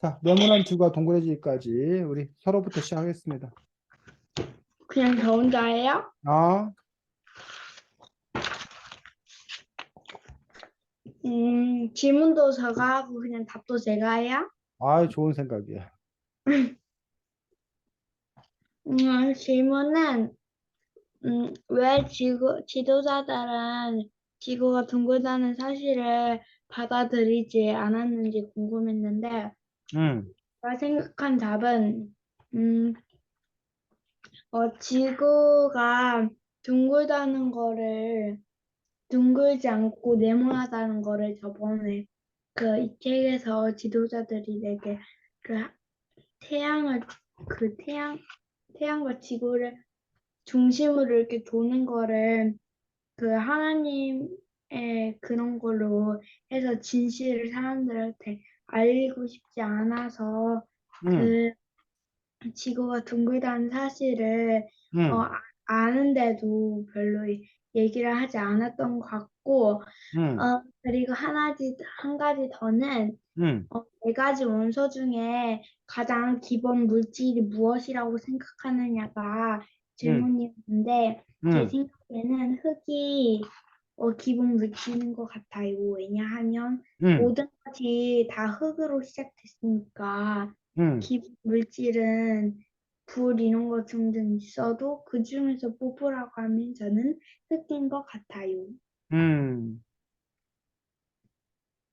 자, 네모난 줄과 동그라지까지 우리 서로부터 시작하겠습니다. 그냥 저 혼자 해요? 아, 질문도 제가 하고 그냥 답도 제가 해요? 좋은 생각이야. 질문은 왜 지도자들은 지구가 둥글다는 사실을 받아들이지 않았는지 궁금했는데 음, 제가 생각한 답은 음, 지구가 둥글다는 거를 둥글지 않고 네모나다는 거를 저번에 그 이 책에서 지도자들이 내게 그 태양을 그 태양과 지구를 중심으로 이렇게 도는 거를 그 하나님의 그런 걸로 해서 진실을 사람들한테 알리고 싶지 않아서 음, 그 지구가 둥글다는 사실을 음, 아는데도 별로 얘기를 하지 않았던 것 같고 음, 그리고 한 가지 더는 음, 네 가지 원소 중에 가장 기본 물질이 무엇이라고 생각하느냐가 음, 질문이었는데 제 음, 생각에는 흙이 기본 물질인 것 같아요. 왜냐하면 음, 모든 것이 다 흙으로 시작됐으니까 음, 기본 물질은 불 이런 거 등등 있어도 그 중에서 뽑으라고 하면 저는 흙인 것 같아요. 음.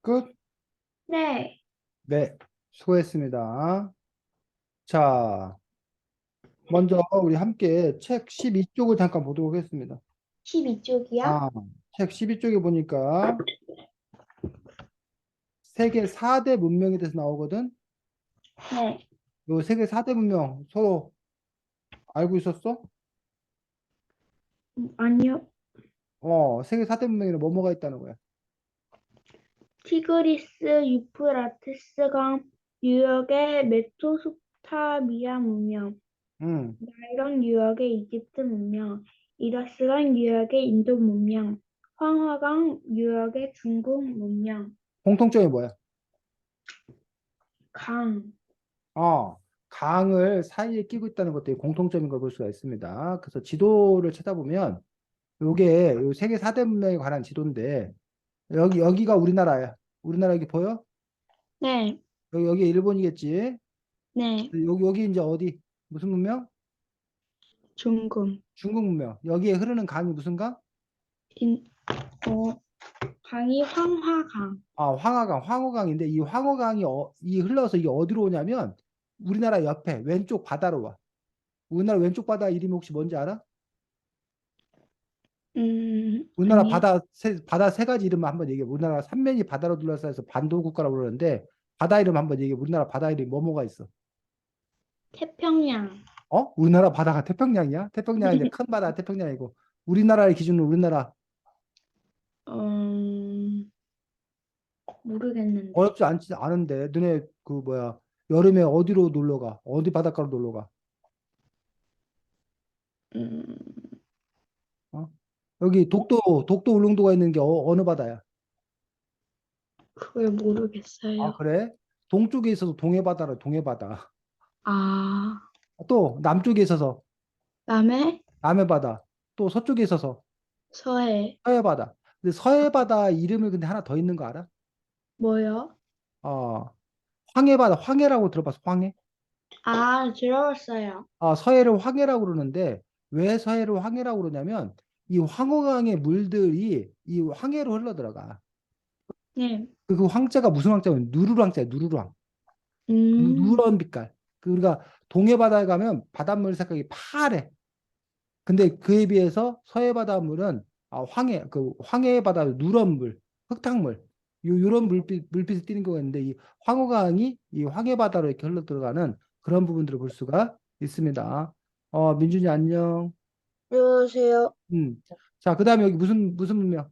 끝? 네, 네, 수고했습니다. 자, 먼저 우리 함께 책 12쪽을 잠깐 보도록 하겠습니다. 12쪽이요? 아, 책 12쪽에 보니까 세계 4대 문명에 대해서 나오거든. 네, 요 세계 4대 문명 서로 알고 있었어? 아니요. 세계 4대 문명에는 뭐가 있다는 거야? 티그리스, 유프라테스강, 뉴욕의 메소포타미아 문명, 음, 나일강 뉴욕의 이집트 문명, 이더스강 뉴욕의 인도 문명, 황화강 뉴욕의 중국 문명, 공통점이 뭐야? 강, 어, 강을 사이에 끼고 있다는 것들이 공통점인 걸 볼 수가 있습니다. 그래서 지도를 찾아보면 요게 요 세계 4대 문명에 관한 지도인데 여기가 우리나라야. 우리나라 여기 보여? 네, 여기 일본이겠지? 네, 여기 이제 어디? 무슨 문명? 중국, 중국 문명. 여기에 흐르는 강이 무슨 강? 인, 어, 강이 황화강, 황하강, 황호강인데 이 황호강이 이 흘러서 이게 어디로 오냐면 우리나라 옆에 왼쪽 바다로 와. 우리나라 왼쪽 바다 이름이 혹시 뭔지 알아? 우리나라 아니요. 바다 세 가지 이름 한번 얘기해. 우리나라 삼면이 바다로 둘러싸여서 반도 국가라고 그러는데 바다 이름 한번 얘기해. 우리나라 바다 이름이 뭐가 있어? 태평양, 우리나라 바다가 태평양이야? 태평양이 이제 큰 바다 태평양이고 우리나라의 기준으로 우리나라 음, 모르겠는데. 어렵지 않지 않은데 너네 그 뭐야 여름에 어디로 놀러 가? 어디 바닷가로 놀러 가? 음, 어? 여기 독도 울릉도가 있는 게 어느 바다야? 그걸 아, 모르겠어요. 그래? 동쪽에 있어서 동해바다라 동해바다. 아, 또 남쪽에 있어서 그다음에 남해바다. 또 서쪽에 있어서 서해, 서해바다. 근데 서해바다 이름을 근데 하나 더 있는 거 알아? 뭐요? 어, 황해바다. 황해라고 들어봤어? 황해? 아, 들어봤어요. 서해를 황해라고 그러는데 왜 서해를 황해라고 그러냐면 이 황호강의 물들이 이 황해로 흘러 들어가. 네. 그 황자가 무슨 황자냐면 누르랑자야, 누르랑. 음, 누런 빛깔. 우리가 동해 바다에 가면 바닷물 색깔이 파래. 근데 그에 비해서 서해 바닷물은 황해 바다 누런 물, 흙탕물. 요런 물빛이 띄는 경우가 있는데 이 황호강이 이 황해 바다로 이렇게 흘러 들어가는 그런 부분들을 볼 수가 있습니다. 민준이 안녕. 안녕하세요. 자, 그다음에 여기 무슨 문명?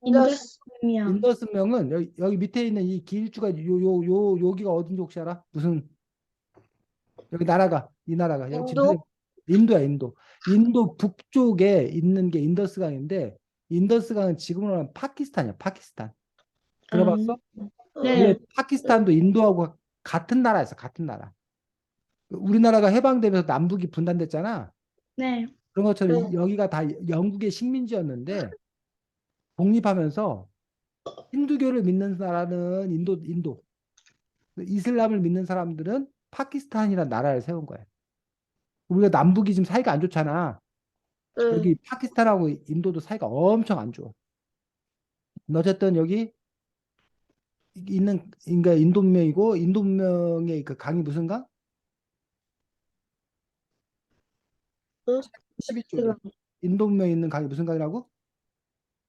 인더스면 인더스명은 여기 밑에 있는 이 길쭉한 여기가 어딘지 혹시 알아? 무슨 여기 이 나라가 여기 지금 인도? 인도야, 인도. 인도 북쪽에 있는 게 인더스강인데 인더스강은 지금으로 하면 파키스탄이야, 파키스탄. 음, 들어봤어? 근데 네. 파키스탄도 인도하고 같은 나라였어, 같은 나라. 우리나라가 해방되면서 남북이 분단됐잖아. 네. 그런 것처럼 네. 여기가 다 영국의 식민지였는데 독립하면서 힌두교를 믿는 나라는 인도, 이슬람을 믿는 사람들은 파키스탄이라는 나라를 세운 거야. 우리가 남북이 지금 사이가 안 좋잖아. 네. 여기 파키스탄하고 인도도 사이가 엄청 안 좋아. 근데 어쨌든 여기 있는 그러니까 인도 문명이고 인도 문명의 그 강이 무슨 강? 응? 12쪽이야. 스강, 인도 문명에 있는 강이 무슨 강이라고?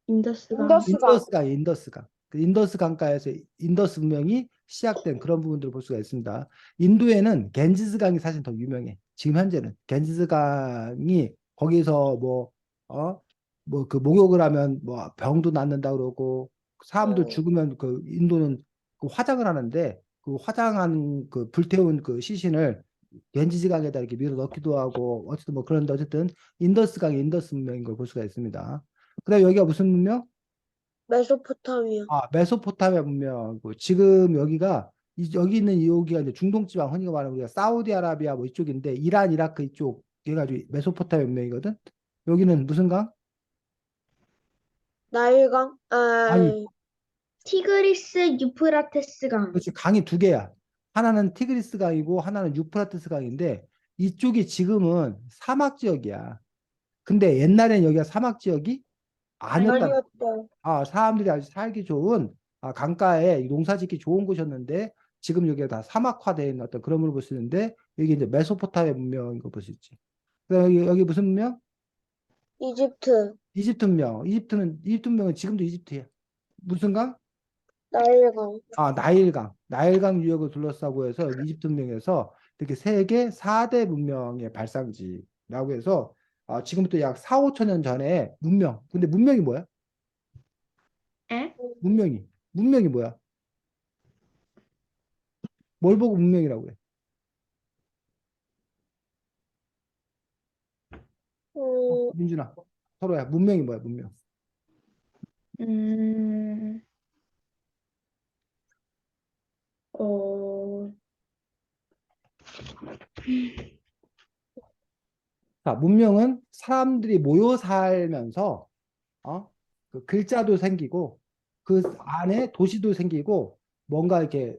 인더스강. 인더스강. 인더스강. 그 인더스 강가에서 인더스 문명이 시작된 그런 부분들을 볼 수가 있습니다. 인도에는 겐지스 강이 사실 더 유명해. 지금 현재는 겐지스 강이 거기서 뭐 그 목욕을 하면 뭐 병도 낫는다 그러고 사람도 죽으면 그 인도는 그 화장을 하는데 그 화장한 그 불태운 그 시신을 겐지스 강에다 이렇게 밀어 넣기도 하고 어쨌든 뭐 그런데 어쨌든 인더스 강이 인더스 문명인 걸 볼 수가 있습니다. 그다음 여기가 무슨 문명? 메소포타미아. 아, 메소포타미아 문명이고 지금 여기가 여기 있는 여기가 이제 중동 지방 흔히 말하는 우리가 사우디아라비아 뭐 이쪽인데 이란, 이라크 이쪽 얘가 메소포타미아 문명이거든. 여기는 무슨 강? 나일강. 아니, 티그리스 유프라테스강. 그렇지 강이 두 개야. 하나는 티그리스 강이고 하나는 유프라테스 강인데 이쪽이 지금은 사막 지역이야. 근데 옛날엔 여기가 사막 지역이 아니었다. 아니었대. 아, 사람들이 아주 살기 좋은 강가에 농사짓기 좋은 곳이었는데 지금 여기가 다 사막화되어 있는 어떤 그런 걸 볼 수 있는데 여기 이제 메소포타미아 문명인 거 볼 수 있지. 그다음에 여기 무슨 문명? 이집트. 이집트 문명. 이집트 문명은 지금도 이집트야. 무슨 강? 나일강. 아, 나일강. 나일강 유역을 둘러싸고 해서 여기 이집트 문명에서 이렇게 세계 4대 문명의 발상지라고 해서 지금부터 약 4, 5천 년 전에 문명. 근데 문명이 뭐야? 에? 문명이 뭐야? 뭘 보고 문명이라고 해? 음, 민준아, 서로야. 문명이 뭐야, 문명? 음, 어, 자, 문명은 사람들이 모여 살면서 그 글자도 생기고 그 안에 도시도 생기고 뭔가 이렇게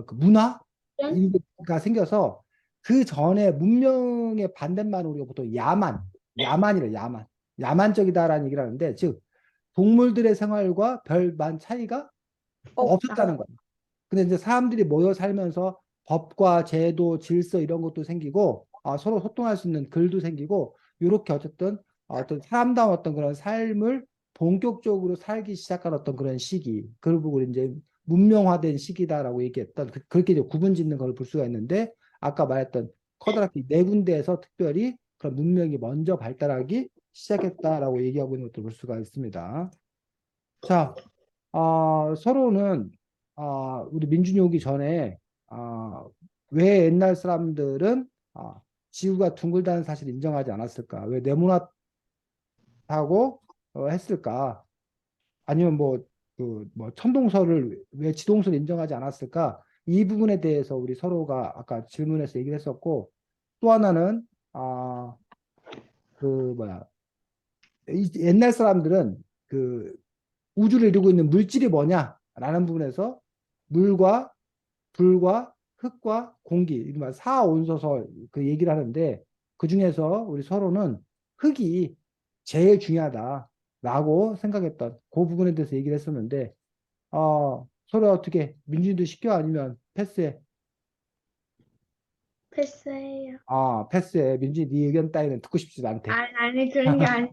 그 짠? 문화가 생겨서 그 전에 문명의 반대말로 우리가 보통 야만적이다라는 얘기를 하는데 즉 동물들의 생활과 별반 차이가 없다. 없었다는 거예요. 근데 이제 사람들이 모여 살면서 법과 제도, 질서 이런 것도 생기고 서로 소통할 수 있는 글도 생기고 이렇게 어쨌든 어떤 사람다운 어떤 그런 삶을 본격적으로 살기 시작한 어떤 그런 시기, 그걸 보고 이제 문명화된 시기다라고 얘기했던 그렇게 이제 구분 짓는 걸 볼 수가 있는데 아까 말했던 커다랗게 네 군데에서 특별히 그런 문명이 먼저 발달하기 시작했다라고 얘기하고 있는 것도 볼 수가 있습니다. 자, 서로는 우리 민준이 오기 전에 왜 옛날 사람들은 지구가 둥글다는 사실을 인정하지 않았을까? 왜 네모나다고 했을까? 아니면 뭐 천동설을 왜 지동설을 인정하지 않았을까? 이 부분에 대해서 우리 서로가 아까 질문에서 얘기를 했었고 또 하나는 그 뭐야 옛날 사람들은 그 우주를 이루고 있는 물질이 뭐냐라는 부분에서 물과 불과 흙과 공기, 이른바 사온소설 그 얘기를 하는데 그 중에서 우리 서로는 흙이 제일 중요하다라고 생각했던 그 부분에 대해서 얘기를 했었는데 서로 어떻게 민준이도 시켜 아니면 패스해? 패스해요. 패스해. 민준이 네 의견 따위는 듣고 싶지도 않대. 아니, 그런 게 아니라.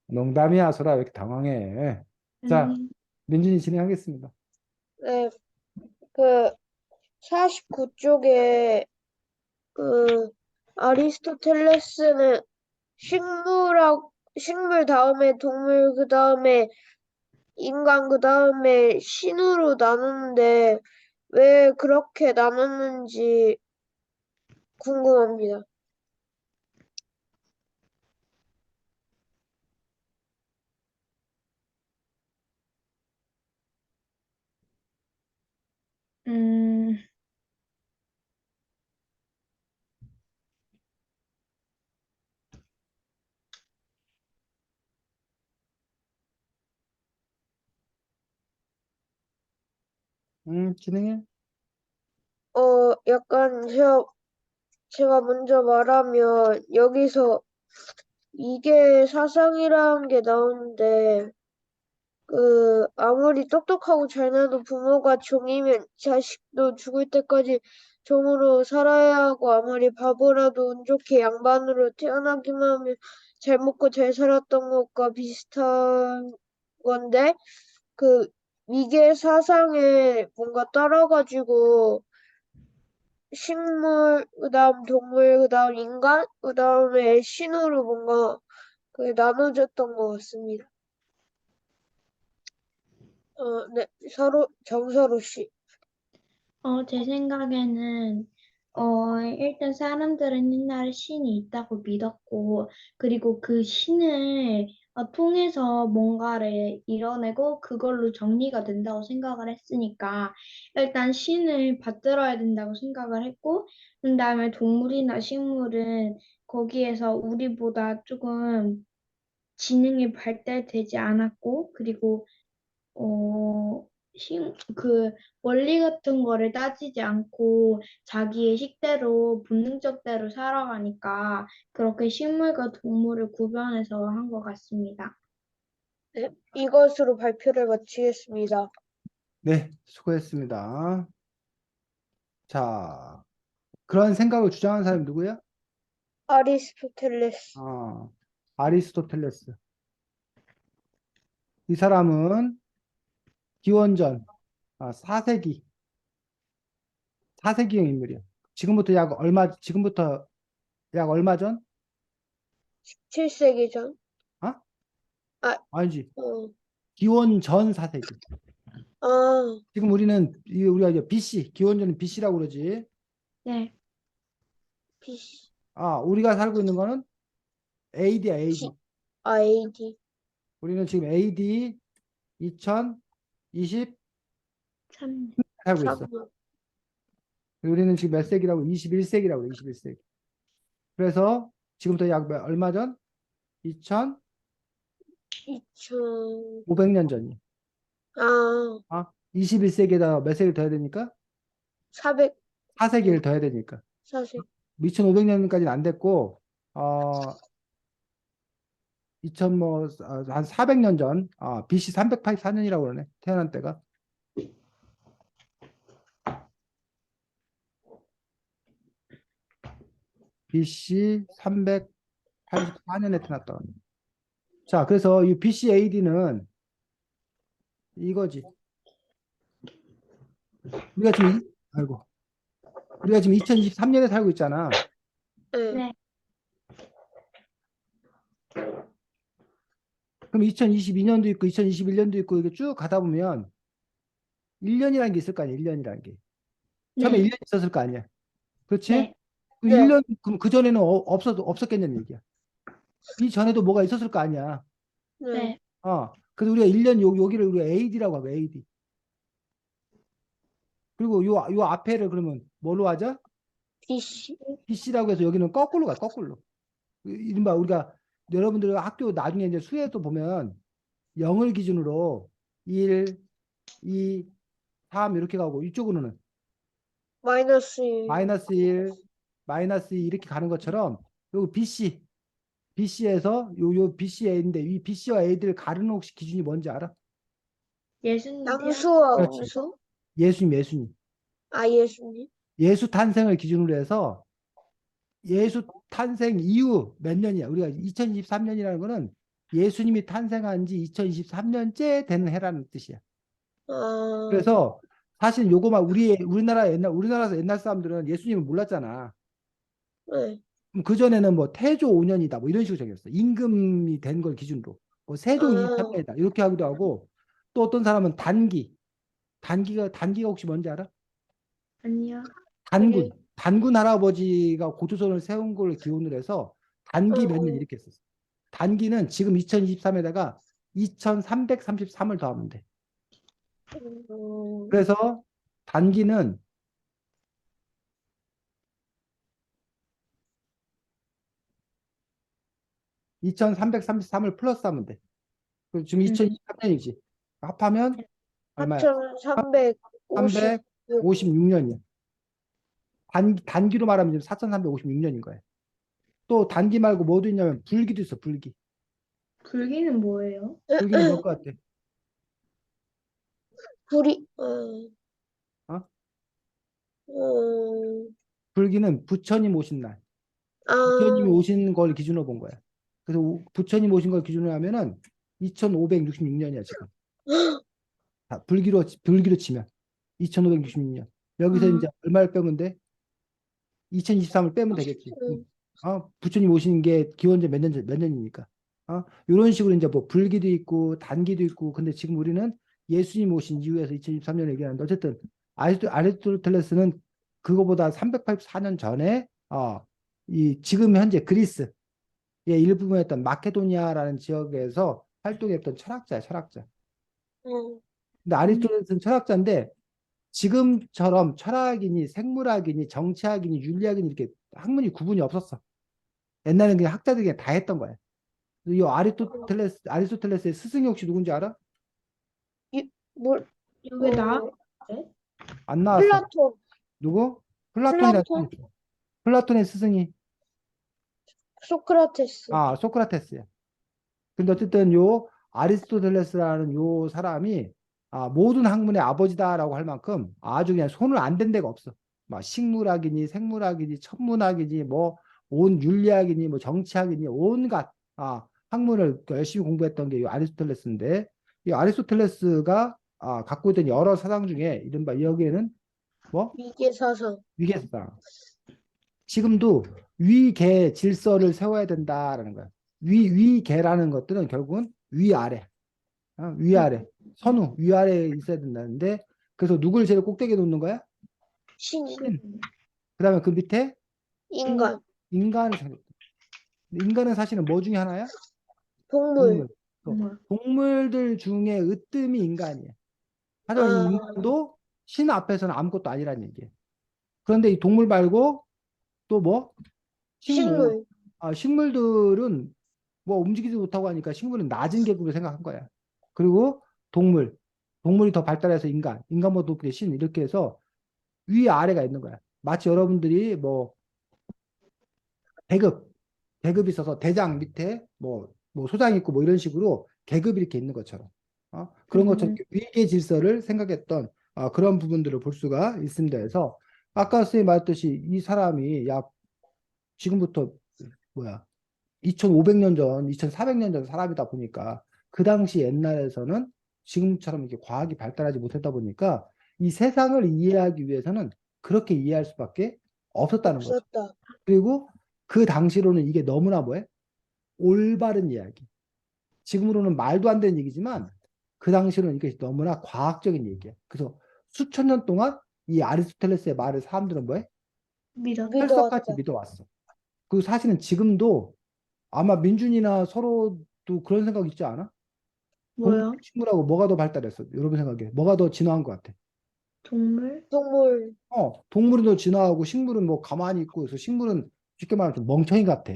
농담이야, 소라 왜 이렇게 당황해? 자, 음, 민준이 진행하겠습니다. 네, 그 49쪽에 그 아리스토텔레스는 식물 다음에 동물 그 다음에 인간 그 다음에 신으로 나누는데 왜 그렇게 나눴는지 궁금합니다. 음, 진행해. 약간 제가 먼저 말하면 여기서 이게 사상이라는 게 나오는데 아무리 똑똑하고 잘나도 부모가 종이면 자식도 죽을 때까지 종으로 살아야 하고 아무리 바보라도 운 좋게 양반으로 태어나기만 하면 잘 먹고 잘 살았던 것과 비슷한 건데 그 위계 사상에 뭔가 따라가지고 식물, 그다음 동물, 그다음 인간, 그다음에 신으로 뭔가 나눠졌던 것 같습니다. 네, 정서로 씨. 제 생각에는, 일단 사람들은 옛날에 신이 있다고 믿었고, 그리고 그 신을 통해서 뭔가를 이뤄내고 그걸로 정리가 된다고 생각을 했으니까, 일단 신을 받들어야 된다고 생각을 했고, 그다음에 동물이나 식물은 거기에서 우리보다 조금 지능이 발달되지 않았고, 그리고 어, 그 원리 같은 거를 따지지 않고 자기의 식대로 본능적대로 살아가니까 그렇게 식물과 동물을 구별해서 한 것 같습니다. 네, 이것으로 발표를 마치겠습니다. 네, 수고했습니다. 자, 그런 생각을 주장한 사람이 누구야? 아리스토텔레스. 아, 아리스토텔레스. 이 사람은 기원전 4세기, 4세기형 인물이야. 지금부터 약 얼마 전? 7세기 전. 어? 아, 아니지. 어, 기원전 4세기. 아, 지금 우리가 이제 BC, 기원전은 BC라고 그러지. 네, BC, 우리가 살고 있는 거는 AD야, G, AD. AD. 우리는 지금 AD 2020 참, 살고 있어. 3년. 우리는 지금 몇 세기라고? 21세기라고 그래, 21세기. 그래서 지금부터 얼마 전? 2500년 2000, 전이. 아, 21세기에다 몇 세기를 더해야 되니까? 400, 4세기를 더해야 되니까. 4세. 2500년까지는 안 됐고, 어, 2000 뭐, 한 400년 전, BC 384년이라고 그러네. 태어난 때가. BC 384년에 태어났다. 자, 그래서 이 BC AD는 이거지. 우리가 지금, 아이고, 우리가 지금 2023년에 살고 있잖아. 네, 네, 그럼 2022년도 있고 2021년도 있고 이게 쭉 가다 보면 1년이라는 게 있을 거 아니야. 1년이라는 게. 처음에 네, 1년 있었을 거 아니야. 그렇지? 네, 그 네, 1년 그럼 그 전에는 없었겠냐는 얘기야. 이 전에도 뭐가 있었을 거 아니야. 네, 네, 그래서 우리가 1년 여기를 우리가 AD라고 하고 AD. 그리고 요 앞에를 그러면 뭘로 하자? BC. BC라고 해서 여기는 거꾸로 가. 거꾸로. 이른바 우리가 여러분들 학교 나중에 이제 수에도 보면 0을 기준으로 1, 2, 3 이렇게 가고 이쪽으로는 마이너스 1. 마이너스 1, 마이너스 2 이렇게 가는 것처럼 여기 BC에서 요 BCA인데 이 BC와 A들 가르는 혹시 기준이 뭔지 알아? 예수님 태어난 양수와 거, 그렇지. 음수? 예수님. 예수님. 예수 탄생을 기준으로 해서 예수 탄생 이후 몇 년이야? 우리가 2023년이라는 거는 예수님이 탄생한 지 2023년째 되는 해라는 뜻이야. 아, 그래서 사실 요거만 우리나라에서 옛날 사람들은 예수님을 몰랐잖아. 네, 그 전에는 뭐 태조 5년이다 뭐 이런 식으로 적였어. 임금이 된 걸 기준으로 뭐 세종 아, 23년이다 이렇게 하기도 하고 또 어떤 사람은 단기가 혹시 뭔지 알아? 아니요. 단군 할아버지가 고조선을 세운 걸 기원으로 해서 단기 몇 년 어, 이렇게 했었어. 단기는 지금 2023에다가 2333을 더하면 돼. 음, 그래서 단기는 2333을 플러스하면 돼. 지금 음, 2023년이지. 합하면 얼마야? 4300 56. 356년이야. 단기로 말하면 지금 4356년인 거예요. 또 단기 말고 뭐도 있냐면 불기도 있어, 불기. 불기는 뭐예요? 불기는 뭘 것 같아? 불이, 어? 어, 불기는 부처님 오신 날. 아, 부처님이 오신 걸 기준으로 본 거야. 그래서 부처님 오신 걸 기준으로 하면은 2566년이야, 지금. 불기로 치면 2566년. 여기서 아, 이제 얼마를 빼면 돼? 2023을 빼면 되겠지. 부처님 오신 게 기원전 몇 년이니까. 이런 식으로 이제 뭐 불기도 있고 단기도 있고. 근데 지금 우리는 예수님 오신 이후에서 2023년 얘기하는데 어쨌든 아리스토텔레스는 그거보다 384년 전에 이 지금 현재 그리스의 일부분이었던 마케도니아라는 지역에서 활동했던 철학자야, 철학자. 근데 음, 아리스토텔레스는 철학자인데 지금처럼 철학이니 생물학이니 정치학이니 윤리학이니 이렇게 학문이 구분이 없었어. 옛날에는 그냥 학자들이 그냥 다 했던 거야. 이 아리스토텔레스의 스승이 혹시 누군지 알아? 뭘, 여기 나 어, 안 나왔어. 플라톤, 누구? 플라톤이라는 플라톤, 스승이 있어. 플라톤의 스승이 소크라테스. 소크라테스야. 근데 어쨌든 요 아리스토텔레스라는 요 사람이 모든 학문의 아버지다라고 할 만큼 아주 그냥 손을 안 댄 데가 없어. 막 식물학이니 생물학이니 천문학이니 뭐 온 윤리학이니 뭐 정치학이니 온갖 학문을 열심히 공부했던 게 이 아리스토텔레스인데 이 아리스토텔레스가 갖고 있던 여러 사상 중에 이른바 여기에는 뭐 위계사상. 위계사상. 지금도 위계 질서를 세워야 된다라는 거야. 위계라는 것들은 결국은 위아래. 위아래, 선후, 위아래에 있어야 된다는데, 그래서 누굴 제일 꼭대기에 놓는 거야? 신, 신. 그 다음에 그 밑에 인간, 인간을 생겼다. 인간은 사실은 뭐 중에 하나야? 동물. 동물. 또 정말. 동물들 중에 으뜸이 인간이야. 하지만 이 아, 인간도 신 앞에서는 아무것도 아니라는 얘기야. 그런데 이 동물 말고 또 뭐? 식물. 식물. 식물들은 뭐 움직이지 못하고 하니까 식물은 낮은 계급을 생각한 거야. 그리고 동물. 동물이 더 발달해서 인간보다 높게 신 이렇게 해서 위아래가 있는 거야. 마치 여러분들이 뭐 계급, 계급이 있어서 대장 밑에 뭐 소장 있고 뭐 이런 식으로 계급이 이렇게 있는 것처럼. 그런 것처럼 위계 질서를 생각했던 그런 부분들을 볼 수가 있습니다. 그래서 아까 선생님 말했듯이 이 사람이 약 지금부터 뭐야 2500년 전, 2400년 전 사람이다 보니까 그 당시 옛날에서는 지금처럼 이렇게 과학이 발달하지 못했다 보니까 이 세상을 이해하기 위해서는 그렇게 이해할 수밖에 없었다는 거죠. 없었다. 그리고 그 당시로는 이게 너무나 뭐해? 올바른 이야기. 지금으로는 말도 안 되는 얘기지만 그 당시로는 이게 너무나 과학적인 얘기야. 그래서 수천 년 동안 이 아리스토텔레스의 말을 사람들은 뭐해? 믿었다. 철석같이 믿어왔다. 믿어왔어. 그 사실은 지금도 아마 민준이나 서로도 그런 생각 있지 않아? 동물, 뭐요? 식물하고 뭐가 더 발달했어? 여러분 생각에 뭐가 더 진화한 것 같아? 동물? 동물. 동물은 더 진화하고 식물은 뭐 가만히 있고 그래서 식물은 쉽게 말하면 좀 멍청이 같아.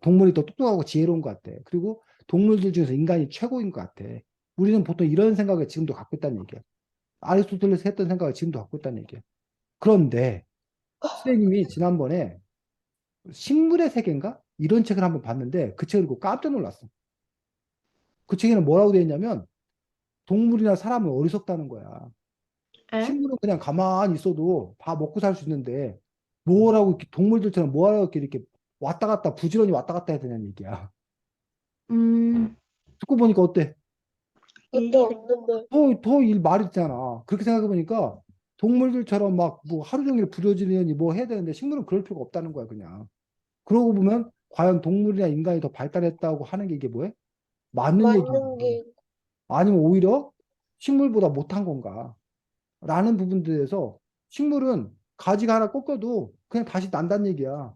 동물이 더 똑똑하고 지혜로운 것 같아. 그리고 동물들 중에서 인간이 최고인 것 같아. 우리는 보통 이런 생각을 지금도 갖고 있다는 얘기야. 아리스토텔레스 했던 생각을 지금도 갖고 있다는 얘기야. 그런데 선생님이 지난번에 식물의 세계인가? 이런 책을 한번 봤는데 그 책을 읽고 깜짝 놀랐어. 그 책에는 뭐라고 되어 있냐면 동물이나 사람은 어리석다는 거야. 에? 식물은 그냥 가만히 있어도 다 먹고 살 수 있는데 뭐라고 이렇게 동물들처럼 뭐하라고 이렇게 왔다 갔다 부지런히 왔다 갔다 해야 되냐는 얘기야. 음, 듣고 보니까 어때? 끝도 없는 말. 더 일 말이 있잖아. 그렇게 생각해 보니까 동물들처럼 막 뭐 하루 종일 부려지려니 뭐 해야 되는데 식물은 그럴 필요가 없다는 거야, 그냥. 그러고 보면 과연 동물이나 인간이 더 발달했다고 하는 게 이게 뭐야? 맞는 얘기인가? 맞는 게, 아니면 오히려 식물보다 못한 건가? 라는 부분들에서 식물은 가지가 하나 꺾여도 그냥 다시 난다는 얘기야.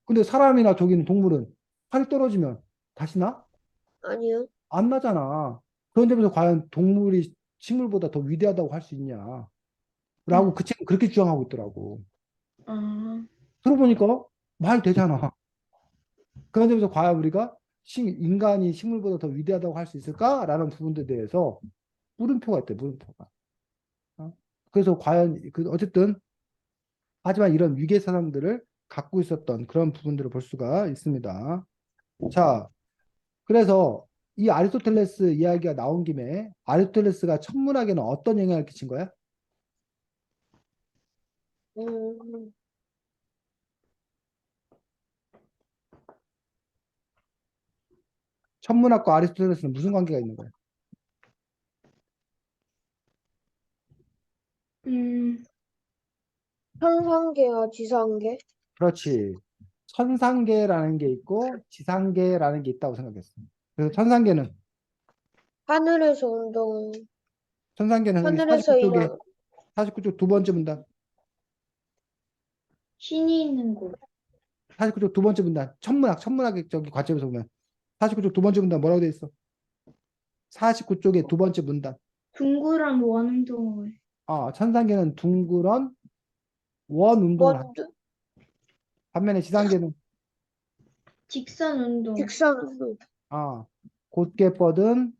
근데 사람이나 저기는 동물은 팔이 떨어지면 다시 나? 아니요. 안 나잖아. 그런 점에서 과연 동물이 식물보다 더 위대하다고 할 수 있냐? 라고 그 책은 그렇게 주장하고 있더라고. 아, 들어보니까 말 되잖아. 그런 점에서 과연 우리가 인간이 식물보다 더 위대하다고 할 수 있을까라는 부분들에 대해서 물음표가 있대, 물음표가. 그래서 과연 어쨌든 하지만 이런 위계 사상들을 갖고 있었던 그런 부분들을 볼 수가 있습니다. 자, 그래서 이 아리스토텔레스 이야기가 나온 김에 아리스토텔레스가 천문학에는 어떤 영향을 끼친 거야? 음, 천문학과 아리스토텔레스는 무슨 관계가 있는 거야? 음, 현상계와 지상계? 그렇지. 천상계라는 게 있고 지상계라는 게 있다고 생각했어. 그래서 천상계는 하늘에서 운동, 여기 하늘에서 49쪽에 일어나, 49쪽 두 번째 문단. 신이 있는 곳. 49쪽 두 번째 문단. 천문학의 저기 관점에서 보면 49쪽 두 번째 문단 뭐라고 돼 있어? 49쪽의 두 번째 문단. 둥그런 원운동을. 천상계는 둥그런 원 운동을 한다. 원두, 반면에 지상계는 직선 운동. 직선 운동. 곧게 뻗은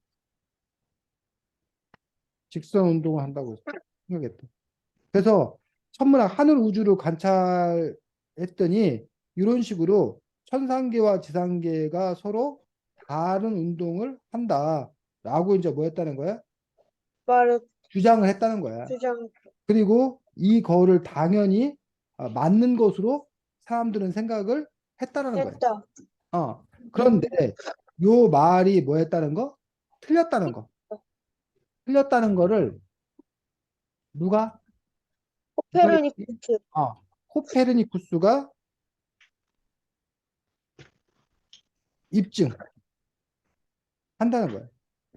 직선 운동을 한다고 생각했다. 그래서 천문학 하늘 우주를 관찰했더니 이런 식으로 천상계와 지상계가 서로 다른 운동을 한다라고 이제 뭐 했다는 거야? 말을 주장을 했다는 거야. 주장, 그리고 이 거를 당연히 맞는 것으로 사람들은 생각을 했다라는 거야. 했다. 그런데 요 말이 뭐 했다는 거? 틀렸다는 거. 틀렸다는 거를 누가 코페르니쿠스, 코페르니쿠스가 입증한다는 거야.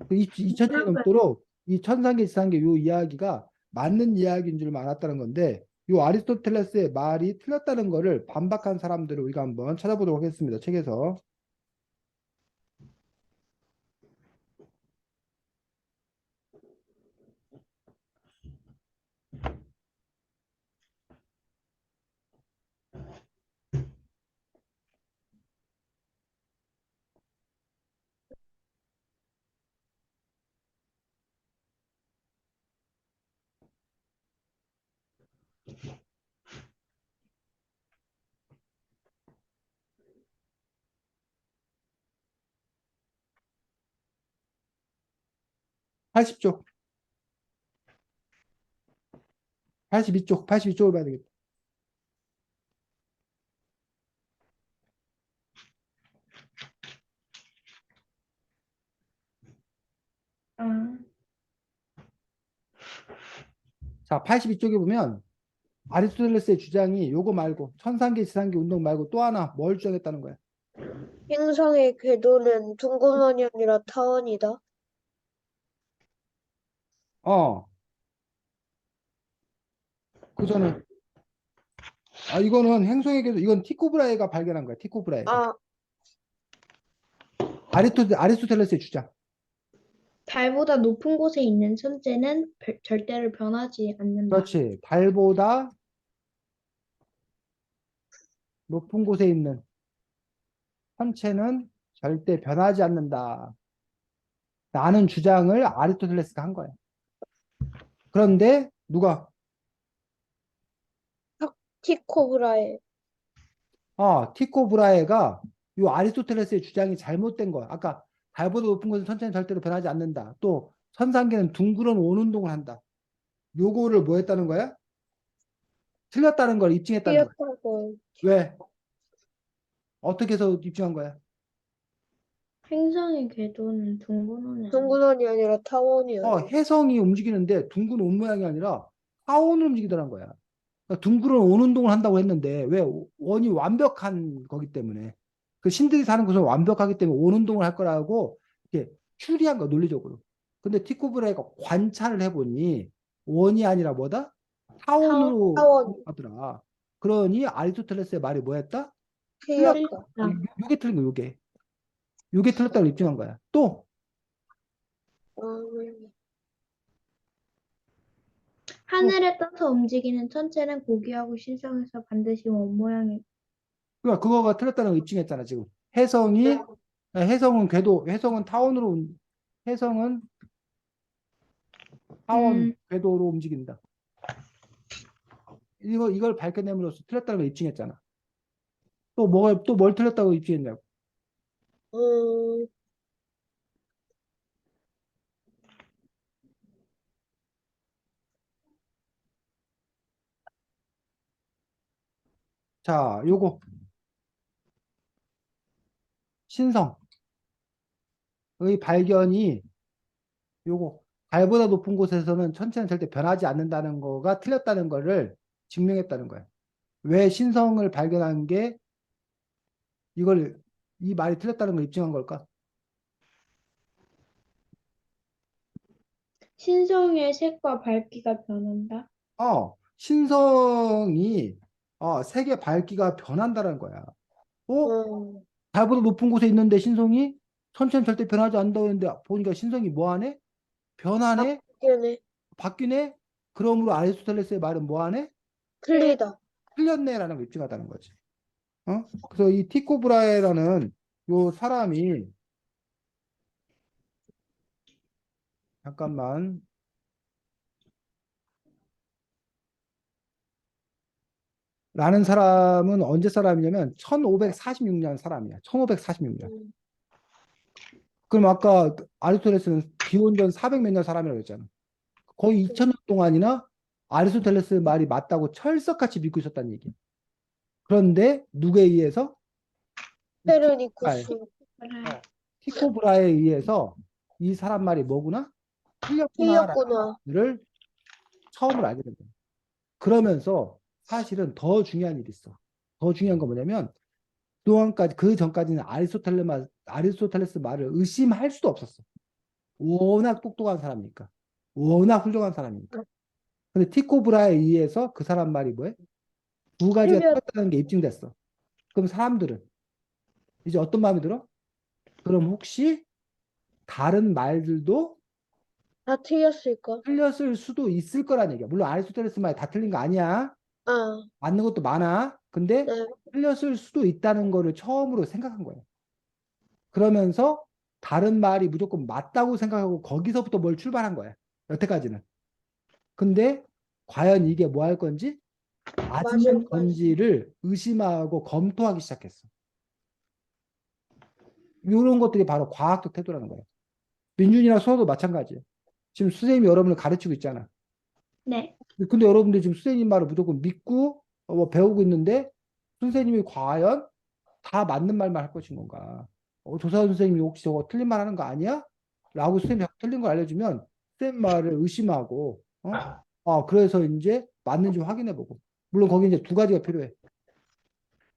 2000년이 넘도록 이 천상계 지상계 요 이야기가 맞는 이야기인 줄 알았다는 건데 요 아리스토텔레스의 말이 틀렸다는 거를 반박한 사람들을 우리가 한번 찾아보도록 하겠습니다. 책에서. 80쪽, 82쪽을 봐야 되겠다. 아, 자, 82쪽에 보면 아리스토텔레스의 주장이 요거 말고 천상계 지상계 운동 말고 또 하나 뭘 주장했다는 거야? 행성의 궤도는 둥근원이 아니라 타원이다. 어, 그 전에 이거는 행성에게도 이건 티코브라에가 발견한 거야. 티코브라에가 아, 아리스토텔레스의 주장. 달보다 높은 곳에 있는 천체는 절대로 변하지 않는다. 그렇지. 달보다 높은 곳에 있는 천체는 절대 변하지 않는다. 라는 주장을 아리스토텔레스가 한 거야. 그런데 누가 티코브라에 티코브라에가 이 아리스토텔레스의 주장이 잘못된 거야. 아까 달보다 높은 곳은 천체는 절대로 변하지 않는다. 또 천상계는 둥그런 원운동을 한다. 요거를 뭐 했다는 거야? 틀렸다는 걸 입증했다는 거야. 튀었다고 왜? 어떻게 해서 입증한 거야? 행성의 궤도는 둥근 원이 둥근원이 아니라 타원이야. 해성이 움직이는데 둥근 온 모양이 아니라 하원을 움직이더란 거야. 그러니까 둥그런 원 운동을 한다고 했는데 왜 원이 완벽한 거기 때문에 그 신들이 사는 곳은 완벽하기 때문에 원 운동을 할 거라고 이렇게 추리한 거 논리적으로. 근데 티코브라가 관찰을 해보니 원이 아니라 뭐다? 타원으로 타원, 하더라. 그러니 아리스토텔레스의 말이 뭐였다? 틀렸다. 틀렸다. 요게 틀린 거 요게. 요게 틀렸다고 입증한 거야. 또 하늘에 떠서 움직이는 천체는 고귀하고 신성해서 반드시 원 모양이. 그러니까 그거가 틀렸다는 걸 입증했잖아 지금. 해성은 해성은 타원 음, 궤도로 움직인다. 이걸 밝혀냄으로써 틀렸다는 걸 입증했잖아. 또 뭘 틀렸다고 입증했냐고. 음, 자, 요거 신성의 발견이 요거 달보다 높은 곳에서는 천체는 절대 변하지 않는다는 거가 틀렸다는 거를 증명했다는 거야. 왜 신성을 발견한 게 이걸 이 말이 틀렸다는 걸 입증한 걸까? 신성의 색과 밝기가 변한다. 신성이 색의 밝기가 변한다는 거야. 어? 음, 달보다 높은 곳에 있는데 신성이 천체는 절대 변하지 않는다고 했는데 보니까 신성이 뭐하네? 변하네? 바뀌네. 바뀌네? 그러므로 아리스토텔레스의 말은 뭐하네? 틀리다. 틀렸네라는 걸 입증하다는 거지. 그래서 이 티코 브라헤라는 요 사람이 잠깐만 라는 사람은 언제 사람이냐면 1546년 사람이야. 1546년. 음, 그럼 아까 아리스토텔레스는 기원전 400 몇 년 사람이라고 했잖아. 거의 2000년 동안이나 아리스토텔레스 말이 맞다고 철석같이 믿고 있었다는 얘기야. 그런데 누구에 의해서? 이 티코브라에, 페르니쿠스. 티코브라에 의해서 이 사람 말이 뭐구나? 틀렸구나라는 틀렸구나. 를 처음으로 알게 된 거야. 그러면서 사실은 더 중요한 일이 있어. 더 중요한 건 뭐냐면 그동안까지 그 전까지는 아리스토텔레스 말을 의심할 수도 없었어. 워낙 똑똑한 사람이니까. 워낙 훌륭한 사람이니까. 근데 티코브라에 의해서 그 사람 말이 뭐해? 두 가지가 틀렸, 틀렸다는 게 입증됐어. 그럼 사람들은 이제 어떤 마음이 들어? 그럼 혹시 다른 말들도 다 틀렸을까? 틀렸을 수도 있을 거란 얘기야. 물론 아리스토텔레스 말이 다 틀린 거 아니야. 아, 맞는 것도 많아. 근데 네. 틀렸을 수도 있다는 거를 처음으로 생각한 거야. 그러면서 다른 말이 무조건 맞다고 생각하고 거기서부터 뭘 출발한 거야. 여태까지는. 근데 과연 이게 뭐 할 건지 맞는 맞을 건지. 건지를 의심하고 검토하기 시작했어. 이런 것들이 바로 과학적 태도라는 거예요. 민준이나 수호도 마찬가지예요. 지금 선생님이 여러분을 가르치고 있잖아. 네. 근데 여러분들이 지금 선생님 말을 무조건 믿고 뭐 배우고 있는데 선생님이 과연 다 맞는 말만 할 것인 건가? 조사 선생님이 혹시 저거 틀린 말 하는 거 아니야? 라고 선생님이 틀린 걸 알려주면 선생님 말을 의심하고 그래서 이제 맞는지 확인해 보고 물론 거기 이제 두 가지가 필요해.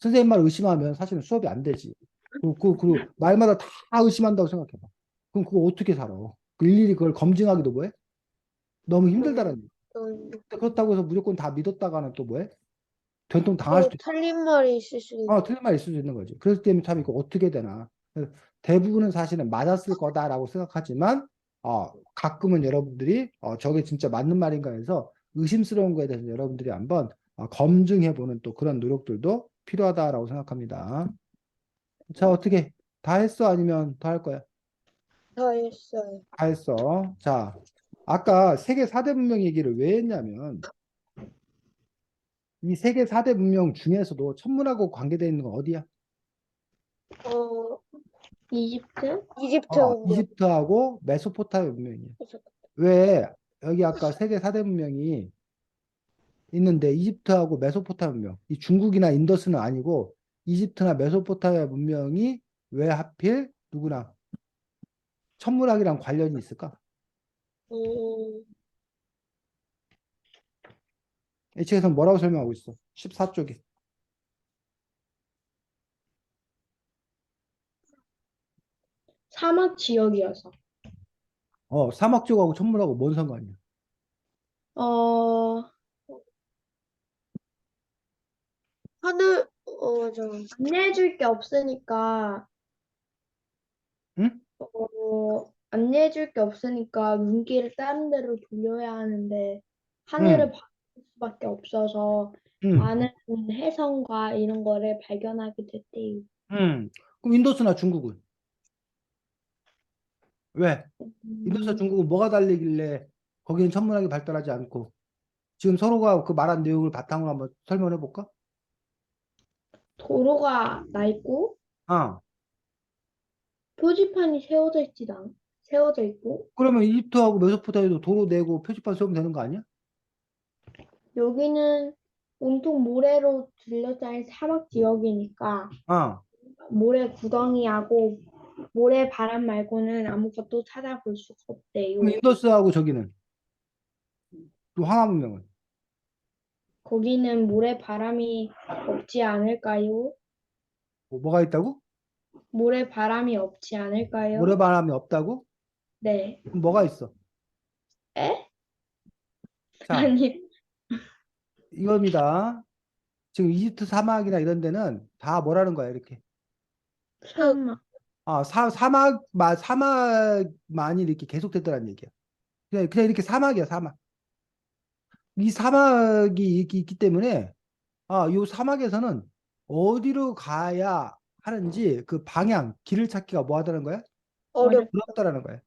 선생님 말 의심하면 사실은 수업이 안 되지. 그리고 말마다 다 의심한다고 생각해봐. 그럼 그거 어떻게 살아? 일일이 그걸 검증하기도 뭐해? 너무 음, 힘들다는 얘기. 음, 그렇다고 해서 무조건 다 믿었다가는 또 뭐해? 된통 당할 또 수도 있어. 틀린 말이 있을 수도 있고. 틀린 말이 있을 수 있는 거지. 그렇기 때문에 참 이거 어떻게 되나. 대부분은 사실은 맞았을 거다라고 생각하지만, 가끔은 여러분들이, 저게 진짜 맞는 말인가 해서 의심스러운 거에 대해서 여러분들이 한번 검증해보는 또 그런 노력들도 필요하다라고 생각합니다. 자, 어떻게? 다 했어? 아니면 더 할 거야? 다 했어요. 다 했어. 자, 아까 세계 4대 문명 얘기를 왜 했냐면, 이 세계 4대 문명 중에서도 천문학하고 관계되어 있는 건 어디야? 어, 이집트? 이집트 문명. 이집트하고 메소포타미아 문명이야. 왜 여기 아까 세계 4대 문명이 있는데 이집트하고 메소포타미아 문명, 이 중국이나 인더스는 아니고 이집트나 메소포타미아 문명이 왜 하필 누구나 천문학이랑 관련이 있을까? 음, 이 책에서 뭐라고 설명하고 있어? 14쪽에. 사막 지역이어서. 사막 쪽하고 천문하고 뭔 상관이야? 어, 잠깐. 안내해줄 게 없으니까, 응? 안내해줄 게 없으니까 눈길을 다른 데로 돌려야 하는데, 하늘을 응, 바라볼 수밖에 없어서 응, 많은 혜성과 이런 거를 발견하게 됐대요. 응. 그럼 인더스나 중국은? 왜? 인도스나 음, 중국은 뭐가 달리길래 거기는 천문학이 발달하지 않고 지금 서로가 그 말한 내용을 바탕으로 한번 설명해 볼까? 도로가 낡고 아, 표지판이 세워져 있고 그러면 이집트하고 메소포타미아도 도로 내고 표지판 세우면 되는 거 아니야? 여기는 온통 모래로 둘러싸인 사막 지역이니까 아, 모래 구덩이하고 모래 바람 말고는 아무것도 찾아볼 수가 그럼 없대요. 인더스하고 저기는 또 황하 문명은 거기는 모래 바람이 없지 않을까요? 뭐가 있다고? 모래 바람이 없지 않을까요? 모래바람이 없다고? 네. 그럼 뭐가 있어? 에? 자, 아니, 이겁니다. 지금 이집트 사막이나 이런 데는 다 뭐라는 거야, 이렇게. 흙, 사막. 사막만이 이렇게 계속됐다는 얘기야. 그냥 이렇게 사막이야, 사막. 이 사막이 있기 때문에, 요 사막에서는 어디로 가야 하는지 그 방향, 길을 찾기가 뭐 하다는 거야? 어렵. 어렵다라는 거야.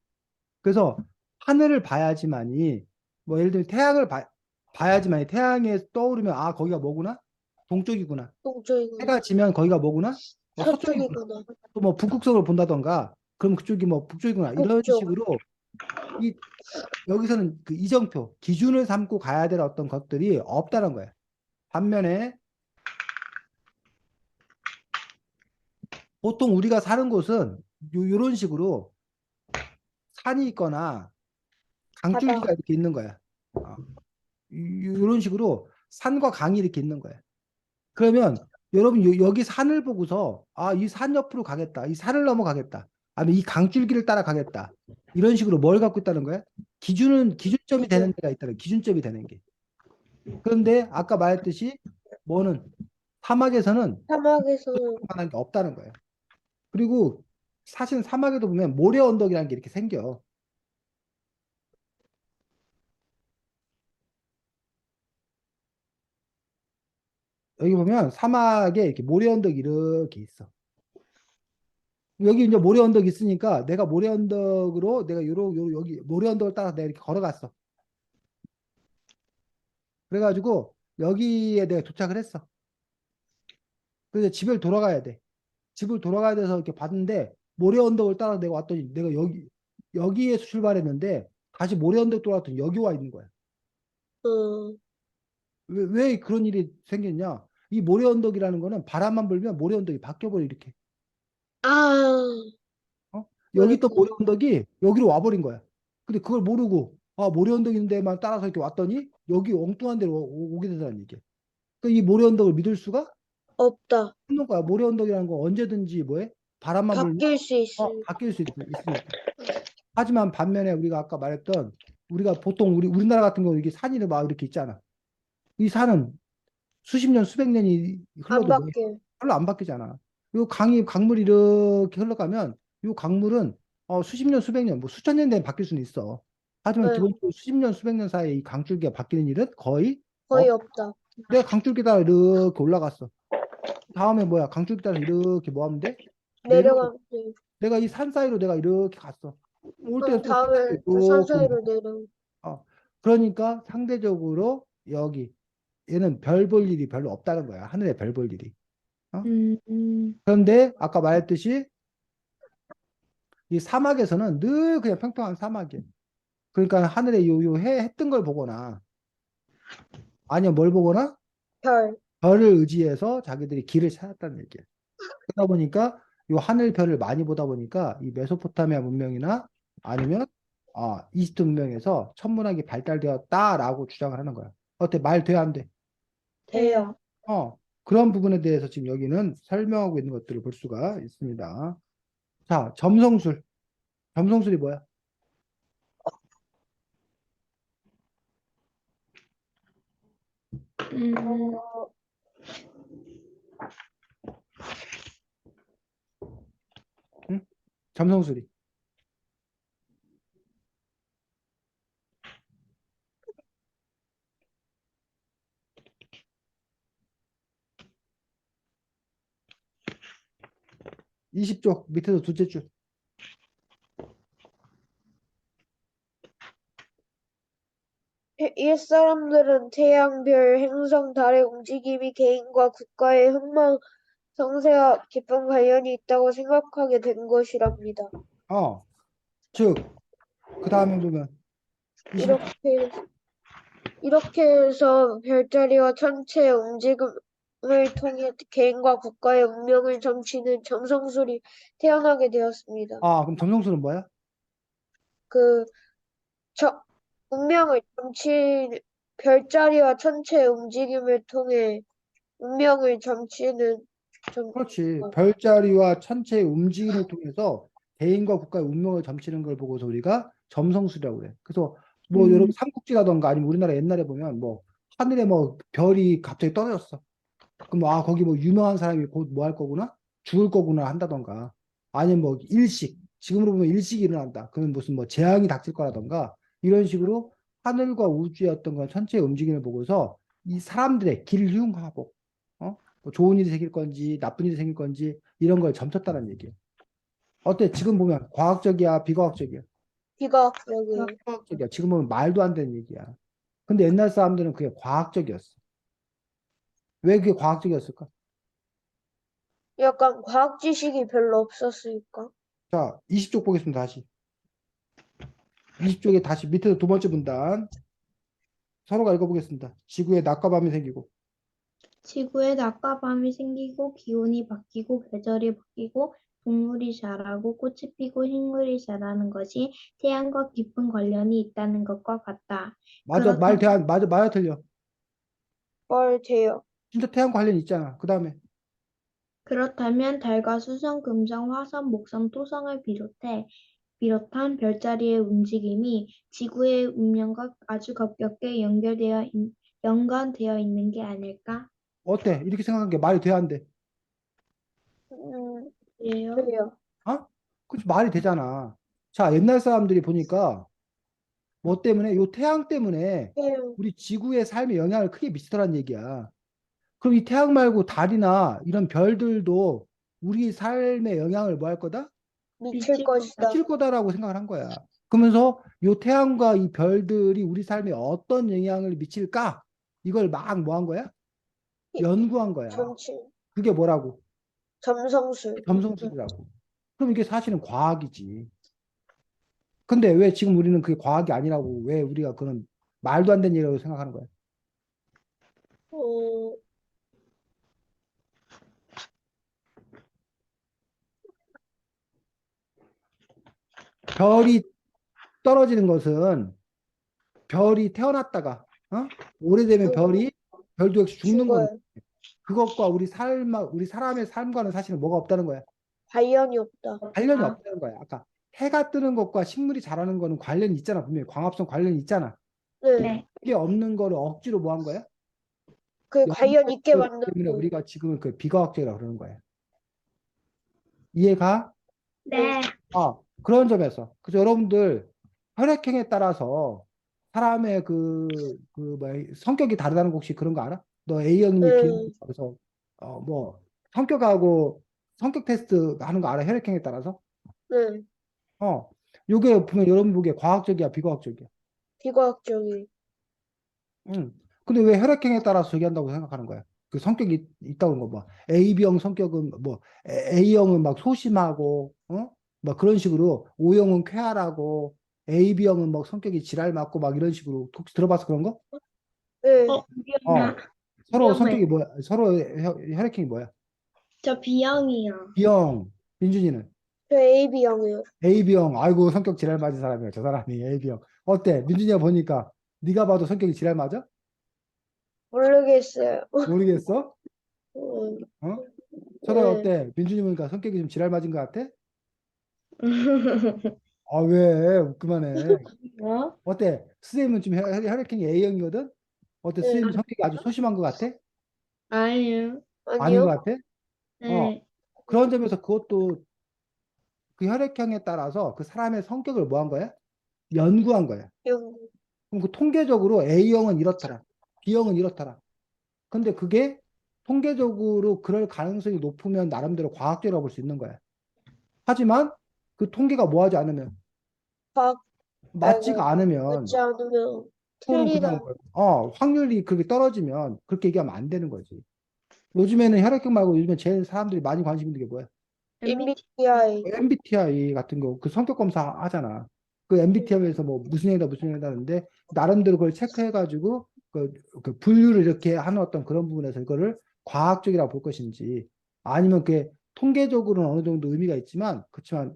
그래서 하늘을 봐야지만이, 뭐 예를 들면 봐야지만이 태양에 떠오르면, 거기가 뭐구나? 동쪽이구나. 동쪽이구나. 해가 지면 거기가 뭐구나? 서쪽이구나. 서쪽이구나. 또 뭐 북극성을 본다던가 그럼 그쪽이 뭐 북쪽이구나 이런 북쪽. 식으로 이 여기서는 그 이정표 기준을 삼고 가야 될 어떤 것들이 없다는 거예요. 반면에 보통 우리가 사는 곳은 요런 식으로 산이 있거나 강줄기가 바다. 이렇게 있는 거야. 요런 식으로 산과 강이 이렇게 있는 거야. 그러면 여러분 여기 산을 보고서 이 산 옆으로 가겠다. 이 산을 넘어가겠다. 아니면 이 강줄기를 따라 가겠다. 이런 식으로 뭘 갖고 있다는 거야? 기준점이 되는 기준. 데가 있다는 기준점이 되는 게. 그런데 아까 말했듯이 뭐는 사막에서는 사막에서는 만한 게 없다는 거예요. 그리고 사실 사막에도 보면 모래 언덕이라는 게 이렇게 생겨. 여기 보면 사막에 이렇게 모래 언덕이 이렇게 있어. 여기 이제 모래 언덕 있으니까 내가 모래 언덕으로 내가 여기 모래 언덕을 따라서 내가 이렇게 걸어갔어. 그래가지고 여기에 내가 도착을 했어. 그래서 집을 돌아가야 돼. 집을 돌아가야 돼서 이렇게 봤는데 모래 언덕을 따라서 내가 왔더니 내가 여기에서 출발했는데 다시 모래 언덕 돌아왔더니 여기 와 있는 거야. 음, 왜 그런 일이 생겼냐? 이 모래 언덕이라는 거는 바람만 불면 모래 언덕이 바뀌어버려 이렇게. 아, 어? 여기 있던 그랬구나. 모래 언덕이 여기로 와버린 거야. 근데 그걸 모르고 모래 언덕 있는 데만 따라서 이렇게 왔더니 여기 엉뚱한 데로 오게 되다는 얘기야. 그러니까 이 모래 언덕을 믿을 수가 없다. 없는 거야. 모래 언덕이라는 건 언제든지 뭐해? 바람만 불면 바뀔 수 있으니까. 바뀔 수 있으니까. 하지만 반면에 우리가 아까 말했던 우리가 보통 우리나라 같은 경우 이게 산이 막 이렇게 있잖아. 이 산은 수십 년, 수백 년이 안 흘러도 뭐 바뀌어. 별로 안 바뀌잖아. 요 강물이 이렇게 흘러가면 요 강물은 수십 년, 수백 년, 뭐 수천 년 내에 바뀔 수는 있어. 하지만 네, 기본적으로 수십 년, 수백 년 사이에 이 강줄기가 바뀌는 일은 거의 거의 없. 없다. 내가 강줄기 따라 이렇게 올라갔어. 다음에 뭐야? 강줄기 따라 이렇게 뭐 하면 돼? 내려오고 내려가면 돼. 내가 이 산 사이로 내가 이렇게 갔어. 올 그럼 때는 또 산 사이로 다음에 또 산 이렇게 오고. 사이로 내려. 그러니까 상대적으로 여기 얘는 별 볼 일이 별로 없다는 거야. 하늘에 별 볼 일이. 어? 그런데 아까 말했듯이 이 사막에서는 늘 그냥 평평한 사막이에요. 그러니까 하늘에 요 해 뜬 걸 보거나 아니면 뭘 보거나 별. 별을 의지해서 자기들이 길을 찾았다는 얘기예요. 그러다 보니까 요 하늘별을 많이 보다 보니까 이 메소포타미아 문명이나 아니면 이집트 문명에서 천문학이 발달되었다라고 주장을 하는 거야. 어때? 말 돼, 안 돼? 돼요. 그런 부분에 대해서 지금 여기는 설명하고 있는 것들을 볼 수가 있습니다. 자, 점성술. 점성술이 뭐야? 음, 어, 응? 점성술이. 20쪽 밑에서 둘째 줄. 이 사람들은 태양, 별, 행성, 달의 움직임이 개인과 국가의 흥망, 성쇠와 깊은 관련이 있다고 생각하게 된 것이랍니다. 즉, 그 다음에 보면 20, 이렇게 해서 별자리와 천체의 움직임을 통해 개인과 국가의 운명을 점치는 점성술이 태어나게 되었습니다. 그럼 점성술은 뭐야? 그 운명을 별자리와 천체의 움직임을 통해 운명을 점치는 그렇지. 별자리와 천체의 움직임을 통해서 개인과 국가의 운명을 점치는 걸 보고서 우리가 점성술이라고 그래. 그래서 뭐 여러분 삼국지라던가 아니면 우리나라 옛날에 보면 뭐 하늘에 뭐 별이 갑자기 떨어졌어. 그럼 거기 뭐 유명한 사람이 곧 뭐 할 거구나? 죽을 거구나 한다던가. 아니면 뭐 일식. 지금으로 보면 일식이 일어난다. 그러면 무슨 뭐 재앙이 닥칠 거라던가. 이런 식으로 하늘과 우주의 어떤 건 천체의 움직임을 보고서 이 사람들의 길흉하복, 뭐 좋은 일이 생길 건지 나쁜 일이 생길 건지 이런 걸 점쳤다는 얘기예요. 어때? 지금 보면 과학적이야, 비과학적이야? 비과학적이에요. 비과학적이야. 지금 보면 말도 안 되는 얘기야. 근데 옛날 사람들은 그게 과학적이었어. 왜 그게 과학적이었을까? 약간 과학 지식이 별로 없었으니까. 자, 20쪽 보겠습니다. 다시. 20쪽에 다시 밑에서 두 번째 분단. 서로가 읽어보겠습니다. 지구에 낮과 밤이 생기고. 지구에 낮과 밤이 생기고 기온이 바뀌고 계절이 바뀌고 동물이 자라고 꽃이 피고 식물이 자라는 것이 태양과 깊은 관련이 있다는 것과 같다. 맞아, 그렇다면, 맞아, 틀려. 말 돼요. 진짜 태양 관련 있잖아. 그 다음에. 그렇다면 달과 수성, 금성, 화성, 목성, 토성을 비롯한 별자리의 움직임이 지구의 운명과 아주 가깝게 연관되어 있는 게 아닐까? 어때? 이렇게 생각한 게 말이 돼야 안 돼? 그래요? 그래요. 그치, 말이 되잖아. 자, 옛날 사람들이 보니까 뭐 때문에? 요 태양 때문에 태양 우리 지구의 삶에 영향을 크게 미치더란 얘기야. 그럼 이 태양 말고 달이나 이런 별들도 우리 삶에 영향을 뭐 할 거다? 미칠 것이다. 미칠 거다라고 생각을 한 거야. 그러면서 요 태양과 이 별들이 우리 삶에 어떤 영향을 미칠까? 이걸 막 뭐 한 거야? 연구한 거야. 점치, 그게 뭐라고? 점성술. 점성술이라고. 그럼 이게 사실은 과학이지. 근데 왜 지금 우리는 그게 과학이 아니라고 왜 우리가 그런 말도 안 되는 얘기라고 생각하는 거야? 어, 별이 떨어지는 것은 별이 태어났다가 오래되면 별도 역시 죽는 건데 죽어요. 그것과 우리 사람의 삶과는 사실은 뭐가 없다는 거야. 관련이 없다. 관련이 없다는 거야. 아까 해가 뜨는 것과 식물이 자라는 거는 관련이 있잖아. 분명히 광합성 관련이 있잖아. 네. 네. 그게 없는 거를 억지로 뭐 한 거야? 그 관련 있게 연결 만든 때문에 거. 우리가 지금 그 비과학적이라고 그러는 거야. 이해가? 네. 그런 점에서 그래서 여러분들 혈액형에 따라서 사람의 뭐 성격이 다르다는 거 혹시 그런 거 알아? 너 A형이니 B형이니 네. 그래서 뭐 성격하고 성격 테스트 하는 거 알아? 혈액형에 따라서? 네. 요게 보면 여러분 보기에 과학적이야, 비과학적이야? 비과학적이. 응. 근데 왜 혈액형에 따라서 저기 한다고 생각하는 거야? 그 성격이 있다고 거 뭐. AB형 성격은 뭐, A형은 막 소심하고, 막 그런 식으로, O형은 쾌활하고, AB형은 막 성격이 지랄 맞고 막 이런 식으로 혹시 들어봐서 그런 거? 네. 어, 서로 성격이 뭐야? 서로 혈액형이 뭐야? 저 B형이요. B형, 민준이는 저 AB형이요. AB형. 아이고 성격 지랄 맞은 사람이야. 저 사람이 AB형. 어때? 민준이가 보니까 네가 봐도 성격이 지랄 맞아? 모르겠어요. 모르겠어? 음, 어? 철아 네. 어때? 민준이 보니까 성격이 좀 지랄 맞은 것 같아? 왜? 그만해. 뭐? 어때? 수쌤은 좀 혈액형이 A형이거든? 어때? 네. 수쌤 성격이 아주 소심한 것 같아? 아니요. 아닌 것 아니요. 같아? 어. 네. 그런 점에서 그것도 그 혈액형에 따라서 그 사람의 성격을 뭐 한 거야? 연구한 거야. 형. 그럼 그 통계적으로 A형은 이렇더라. B형은 이렇더라. 근데 그게 통계적으로 그럴 가능성이 높으면 나름대로 과학적이라고 볼 수 있는 거야. 하지만 그 통계가 뭐 하지 않으면 과학, 맞지가 않으면 맞지 않으면 또는 틀리다. 그냥 확률이 그렇게 떨어지면 그렇게 얘기하면 안 되는 거지. 요즘에는 혈액형 말고 요즘에 제일 사람들이 많이 관심 있는 게 뭐야? MBTI. MBTI 같은 거, 그 성격 검사 하잖아. 그 MBTI에서 뭐 무슨 애다 무슨 애다 하는데 나름대로 그걸 체크해가지고 그 분류를 이렇게 하는 어떤 그런 부분에서 이거를 과학적이라고 볼 것인지 아니면 그게 통계적으로는 어느 정도 의미가 있지만 그렇지만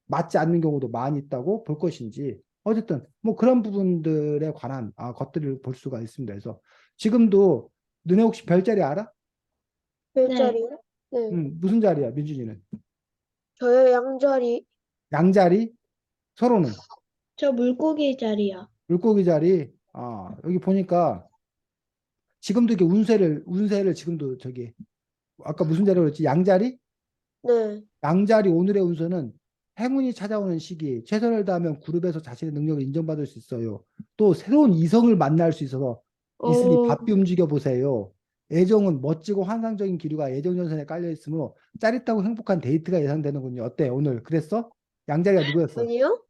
맞지 않는 경우도 많이 있다고 볼 것인지 어쨌든 뭐 그런 부분들에 관한 것들을 볼 수가 있습니다. 그래서 지금도 너네 혹시 별자리 알아? 네. 별자리요? 네. 무슨 자리야, 민준이는? 저요, 양자리. 양자리? 서로는? 저 물고기 자리요. 물고기 자리? 여기 보니까 지금도 이렇게 운세를 지금도 저기 아까 무슨 자리로 했지? 양자리? 네. 양자리 오늘의 운세는 행운이 찾아오는 시기, 최선을 다하면 그룹에서 자신의 능력을 인정받을 수 있어요. 또 새로운 이성을 만날 수 있어서 있으니 오, 바삐 움직여 보세요. 애정은 멋지고 환상적인 기류가 애정 전선에 깔려 있으므로 짜릿하고 행복한 데이트가 예상되는군요. 어때? 오늘 그랬어? 양자리가 누구였어? 아니요?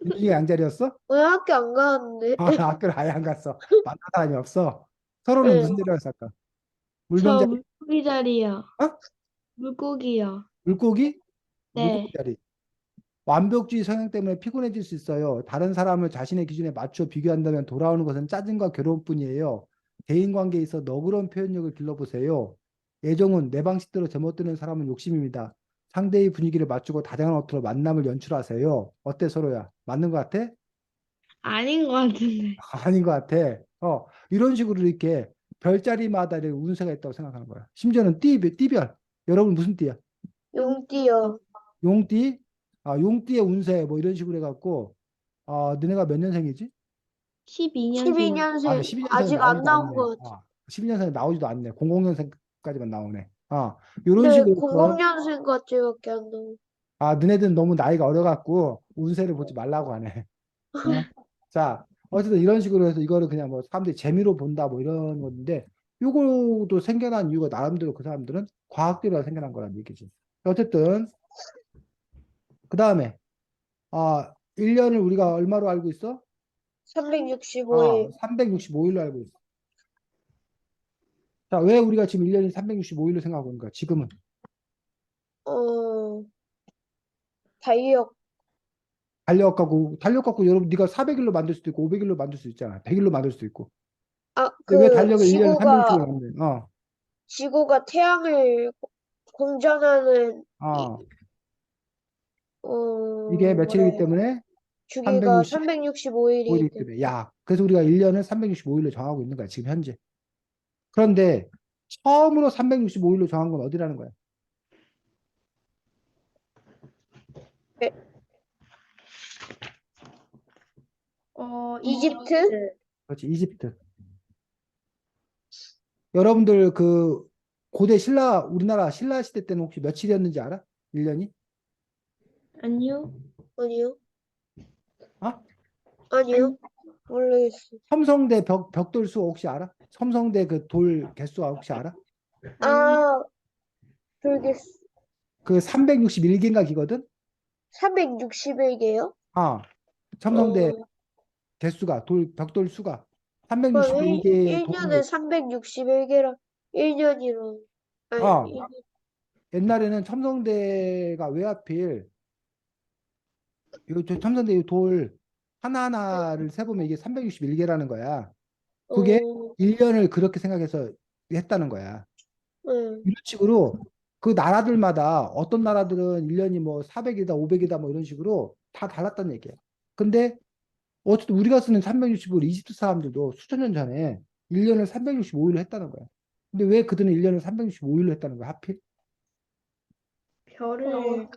민준이가 양자리였어? 오늘 학교 안 가는데. 학교를 아예 안 갔어. 만난 사람이 없어. 서로는 네. 무슨 자리였을까 저 물병자리? 물고기 자리요. 어? 물고기요. 물고기? 물고기 네. 자리. 완벽주의 성향 때문에 피곤해질 수 있어요. 다른 사람을 자신의 기준에 맞춰 비교한다면 돌아오는 것은 짜증과 괴로움뿐이에요. 대인관계에 있어 너그러운 표현력을 길러보세요. 애정은 내 방식대로 제멋대로 사람은 욕심입니다. 상대의 분위기를 맞추고 다양한 어투로 만남을 연출하세요. 어때 서로야? 맞는 것 같아? 아닌 것 같은데. 아닌 것 같아. 이런 식으로 이렇게 별자리마다 이렇게 운세가 있다고 생각하는 거야. 심지어는 띠별. 여러분 무슨 띠야? 용띠요. 용띠? 용띠의 운세 뭐 이런 식으로 해갖고 너네가 몇 년생이지? 12년생. 12년생 12년생 12년생이 아직 안 나오지도 나온 않네. 것 같아. 12년생이 나오지도 않네. 00년생까지만 나오네. 이런 네, 식으로 해서 00년생까지밖에 안 나온. 너네들은 너무 나이가 어려갖고 운세를 보지 말라고 하네. 어? 자, 어쨌든 이런 식으로 해서 이거를 그냥 뭐 사람들이 재미로 본다 뭐 이런 건데 요거도 생겨난 이유가 나름대로 그 사람들은 과학적으로 생겨난 거란 얘기지. 어쨌든 그 다음에 1년을 우리가 얼마로 알고 있어? 365일. 365일로 알고 있어. 자, 왜 우리가 지금 1년이 365일로 생각하고 있는가? 지금은 어, 달력. 달력 갖고 여러분 네가 400일로 만들 수도 있고 500일로 만들 수도 있잖아. 100일로 만들 수도 있고. 아, 근데 왜 그 달력을 1년에 365일 만드냐? 지구가 태양을 공전하는 어. 이게 뭐라 며칠이기 해야 돼? 때문에 주기가 365일이기 365일이기 때문에. 때문에 그래서 우리가 1년을 365일로 정하고 있는 거야, 지금 현재. 그런데 처음으로 365일로 정한 건 어디라는 거야? 네, 이집트? 그렇지, 이집트. 여러분들 그 고대 우리나라 신라 시대 때는 혹시 며칠이었는지 알아? 1년이? 아니요. 아니요. 어? 아니요. 모르겠어. 첨성대 벽돌 수 혹시 알아? 첨성대 그 돌 개수가 혹시 알아? 아니요. 아, 모르겠어. 그 361개인가 기거든? 361개요? 아, 첨성대 어, 개수가 벽돌 수가 그럼 361개의 1년에 돌을 361개랑 1년이랑, 아니, 아, 옛날에는 첨성대가 왜 하필 첨성대 이돌 하나하나를 세보면 이게 361개라는 거야. 그게 어, 1년을 그렇게 생각해서 했다는 거야. 네. 이런 식으로 그 나라들마다 어떤 나라들은 1년이 뭐 400이다, 500이다 뭐 이런 식으로 다 달랐다는 얘기야. 근데 어쨌든 우리가 쓰는 365일 이집트 사람들도 수천 년 전에 1년을 365일로 했다는 거야. 근데 왜 그들은 1년을 365일로 했다는 거야, 하필? 별을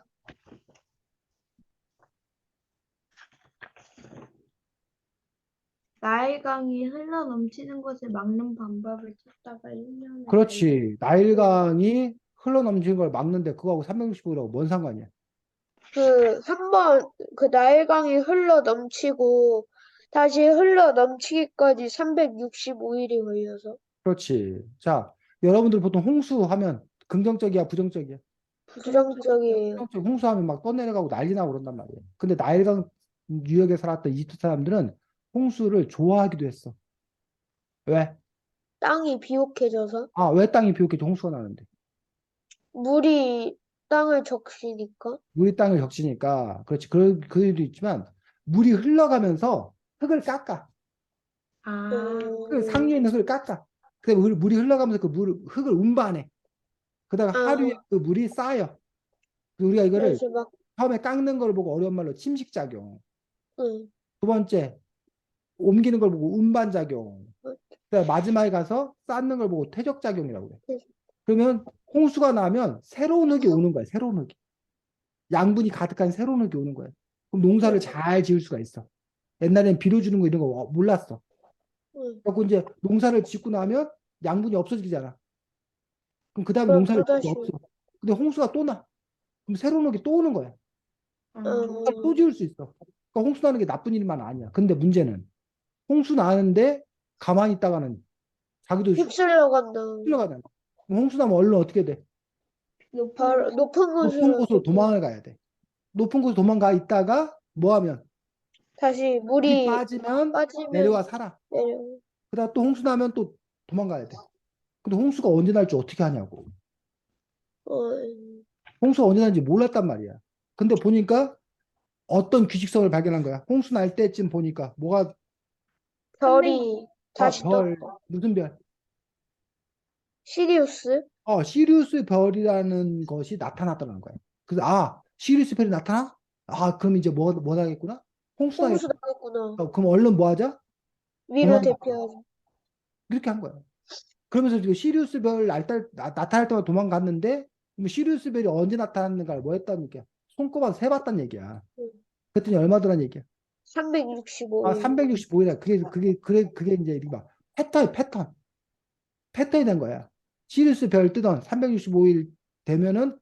나일강이 흘러 넘치는 것을 막는 방법을 찾다가 1년을 그렇지. 나일강이 흘러넘치는 걸 막는데 그거하고 365일하고 뭔 상관이야? 그 나일강이 흘러 넘치고, 다시 흘러 넘치기까지 365일이 걸려서. 그렇지. 자, 여러분들 보통 홍수 하면 긍정적이야, 부정적이야? 부정적이에요. 홍수하면 막 떠내려가고 난리 나고 그런단 말이에요. 근데 나일강 유역에 살았던 이집트 사람들은 홍수를 좋아하기도 했어. 왜? 땅이 비옥해져서 아, 왜 땅이 비옥해져 홍수가 나는데? 물이 땅을 적시니까. 물이 땅을 적시니까. 그렇지. 그 일도 있지만 물이 흘러가면서 흙을 깎아. 아, 그 상류에 있는 흙을 깎아. 근데 물이 흘러가면서 흙을 운반해. 그다가 하류에 아, 그 물이 쌓여. 우리가 이거를 그래서 막, 처음에 깎는 걸 보고 어려운 말로 침식작용. 응, 두 번째, 옮기는 걸 보고 운반작용. 응, 그다음에 마지막에 가서 쌓는 걸 보고 퇴적작용이라고 그래. 그러면 홍수가 나면 새로운 흙이 오는 거야. 새로운 흙이. 양분이 가득한 새로운 흙이 오는 거야. 그럼 농사를 응, 잘 지을 수가 있어. 옛날엔 비료 주는 거 이런 거 몰랐어. 응. 그래서 이제 농사를 짓고 나면 양분이 없어지잖아. 그럼 그 다음에 그럼 농사를 짓을 수 또다시, 없어. 근데 홍수가 또 나. 그럼 새로운 흙이 또 오는 거야. 농사를 또 음, 지을 수 있어. 그러니까 홍수 나는 게 나쁜 일만 아니야. 근데 문제는 홍수 나는데 가만히 있다가는 자기도 휩쓸려 간다. 흘러가잖아. 그럼 홍수 나면 얼른 어떻게 돼? 높은 바로 곳. 높은 높은 곳으로 곳으로 도망을 가야 돼. 높은 곳으로 도망가 있다가 뭐 하면 다시 물이 물이 빠지면 내려와 빠지면 살아. 내려. 그다가 또 홍수 나면 또 도망가야 돼. 근데 홍수가 언제 날지 어떻게 하냐고. 어, 홍수가 언제 날지 몰랐단 말이야. 근데 보니까 어떤 규칙성을 발견한 거야. 홍수 날 때쯤 보니까 뭐가 별이 다시 별 떴다. 무슨 별? 시리우스? 시리우스 별이라는 것이 나타났다는 거야. 그래서 시리우스 별이 나타나? 그럼 이제 뭐 나겠구나? 홍수 나겠구나. 홍수 나겠구나. 그럼 얼른 뭐 하자? 위로 도망가. 대피하자. 이렇게 한 거야. 그러면서 지금 시리우스 별 나타날 때마다 도망갔는데 그럼 시리우스 별이 언제 나타났는가를 뭐 했다는 얘기야. 손꼽아서 세봤다는 얘기야. 응. 그랬더니 얼마 더란 얘기야. 365일. 365일이다. 그게 이제 이렇게 막 패턴이 된 거야. 시리우스 별 뜨던 365일 되면은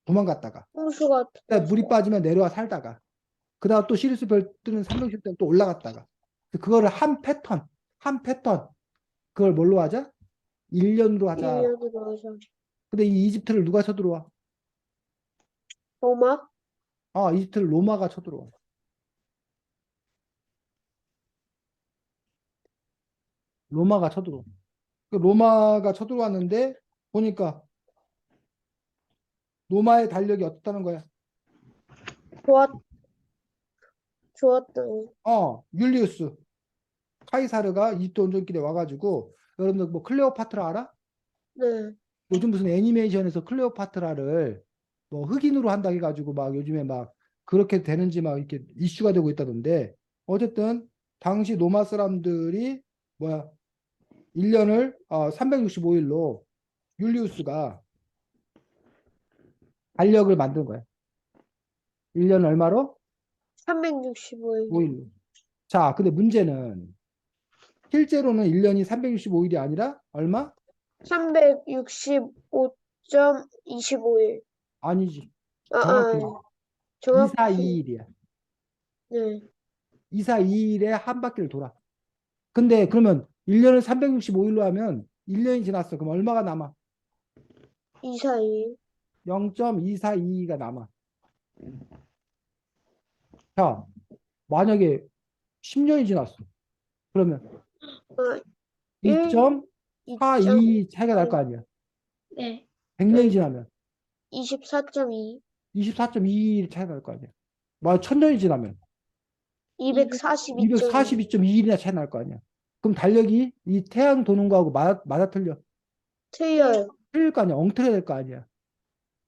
도망갔다가 홍수가 그다음에 다시 물이 빠지면 내려와 살다가 그다음 또 시리우스 별 뜨는 360일 또 올라갔다가 그거를 한 패턴 그걸 뭘로 하자? 1년으로 하자. 1년으로 하자. 근데 이 이집트를 누가 쳐들어와? 로마? 이집트를 로마가 쳐들어와. 로마가 쳐들어와. 로마가 쳐들어왔는데 보니까 로마의 달력이 어떻다는 거야? 좋았, 좋았다. 율리우스 카이사르가 이집트 온전길에 와가지고 여러분들 뭐 클레오파트라 알아? 네. 요즘 무슨 애니메이션에서 클레오파트라를 뭐 흑인으로 한다 해가지고 막 요즘에 막 그렇게 되는지 막 이렇게 이슈가 되고 있다던데 어쨌든 당시 로마 사람들이 뭐야 1년을 365일로 율리우스가 달력을 만든 거야. 1년 얼마로? 365일. 5일로. 자, 근데 문제는 실제로는 1년이 365일이 아니라 얼마? 365.25일. 아니지. 아, 정확히 아, 정확히. 242일이야. 네. 242일에 한 바퀴를 돌아. 근데 그러면 1년을 365일로 하면 1년이 지났어. 그럼 얼마가 남아? 242일. 0.242가 남아. 자, 만약에 10년이 지났어. 그러면 아, 1, 2점, 2.42 차이가 날 거 아니야. 네. 100년이 지나면 24.2, 24.2일 차이가 날 거 아니야. 1000년이 지나면 242.2. 242.2일이나 차이 날 거 아니야. 그럼 달력이 이 태양 도는 거하고 맞아 틀려. 틀려요. 틀릴 거 아니야. 엉터리 될 거 아니야.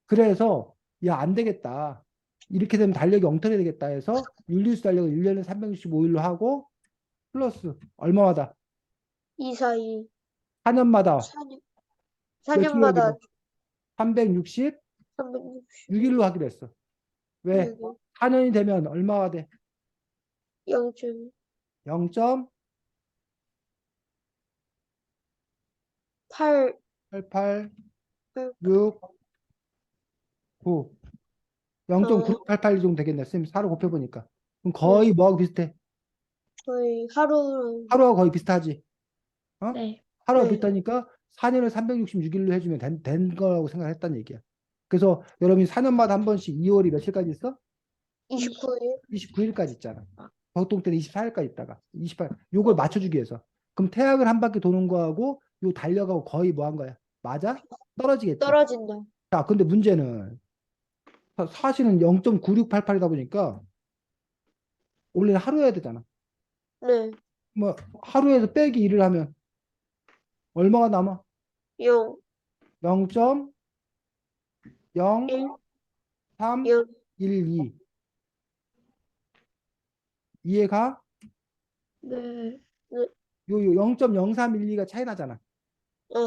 그래서 야, 안 되겠다. 이렇게 되면 달력이 엉터리 되겠다 해서 율리우스 달력을 1년에 365일로 하고 플러스 얼마마다? 242. 4년마다 4년, 며칠로 4년마다 하기로? 366일로 360. 하기로 했어. 왜? 6일. 4년이 되면 얼마가 돼? 0.88. 0.8869 어, 0.9688 정도 되겠네. 선생님 4로 곱해보니까. 그럼 네. 거의 뭐하고 비슷해? 거의 하루, 하루하고 거의 비슷하지. 어? 네. 하루하고 네. 비슷하니까 4년을 366일로 해주면 된 거라고 생각했다는 얘기야. 그래서 여러분이 4년마다 한 번씩 2월이 며칠까지 있어? 29일. 29일까지 있잖아. 보통 때는 24일까지 있다가 28. 요걸 맞춰주기 위해서. 그럼 태양을 한 바퀴 도는 거하고 요 달력하고 거의 뭐 한 거야? 맞아? 떨어지겠지. 떨어진다. 자, 근데 문제는 사실은 0.9688이다 보니까 원래는 하루 해야 되잖아. 네. 뭐 하루에서 빼기 1을 하면 얼마가 남아? 0, 0.0312. 1, 0. 이해가? 네. 네. 요 0.0312가 차이 나잖아. 어,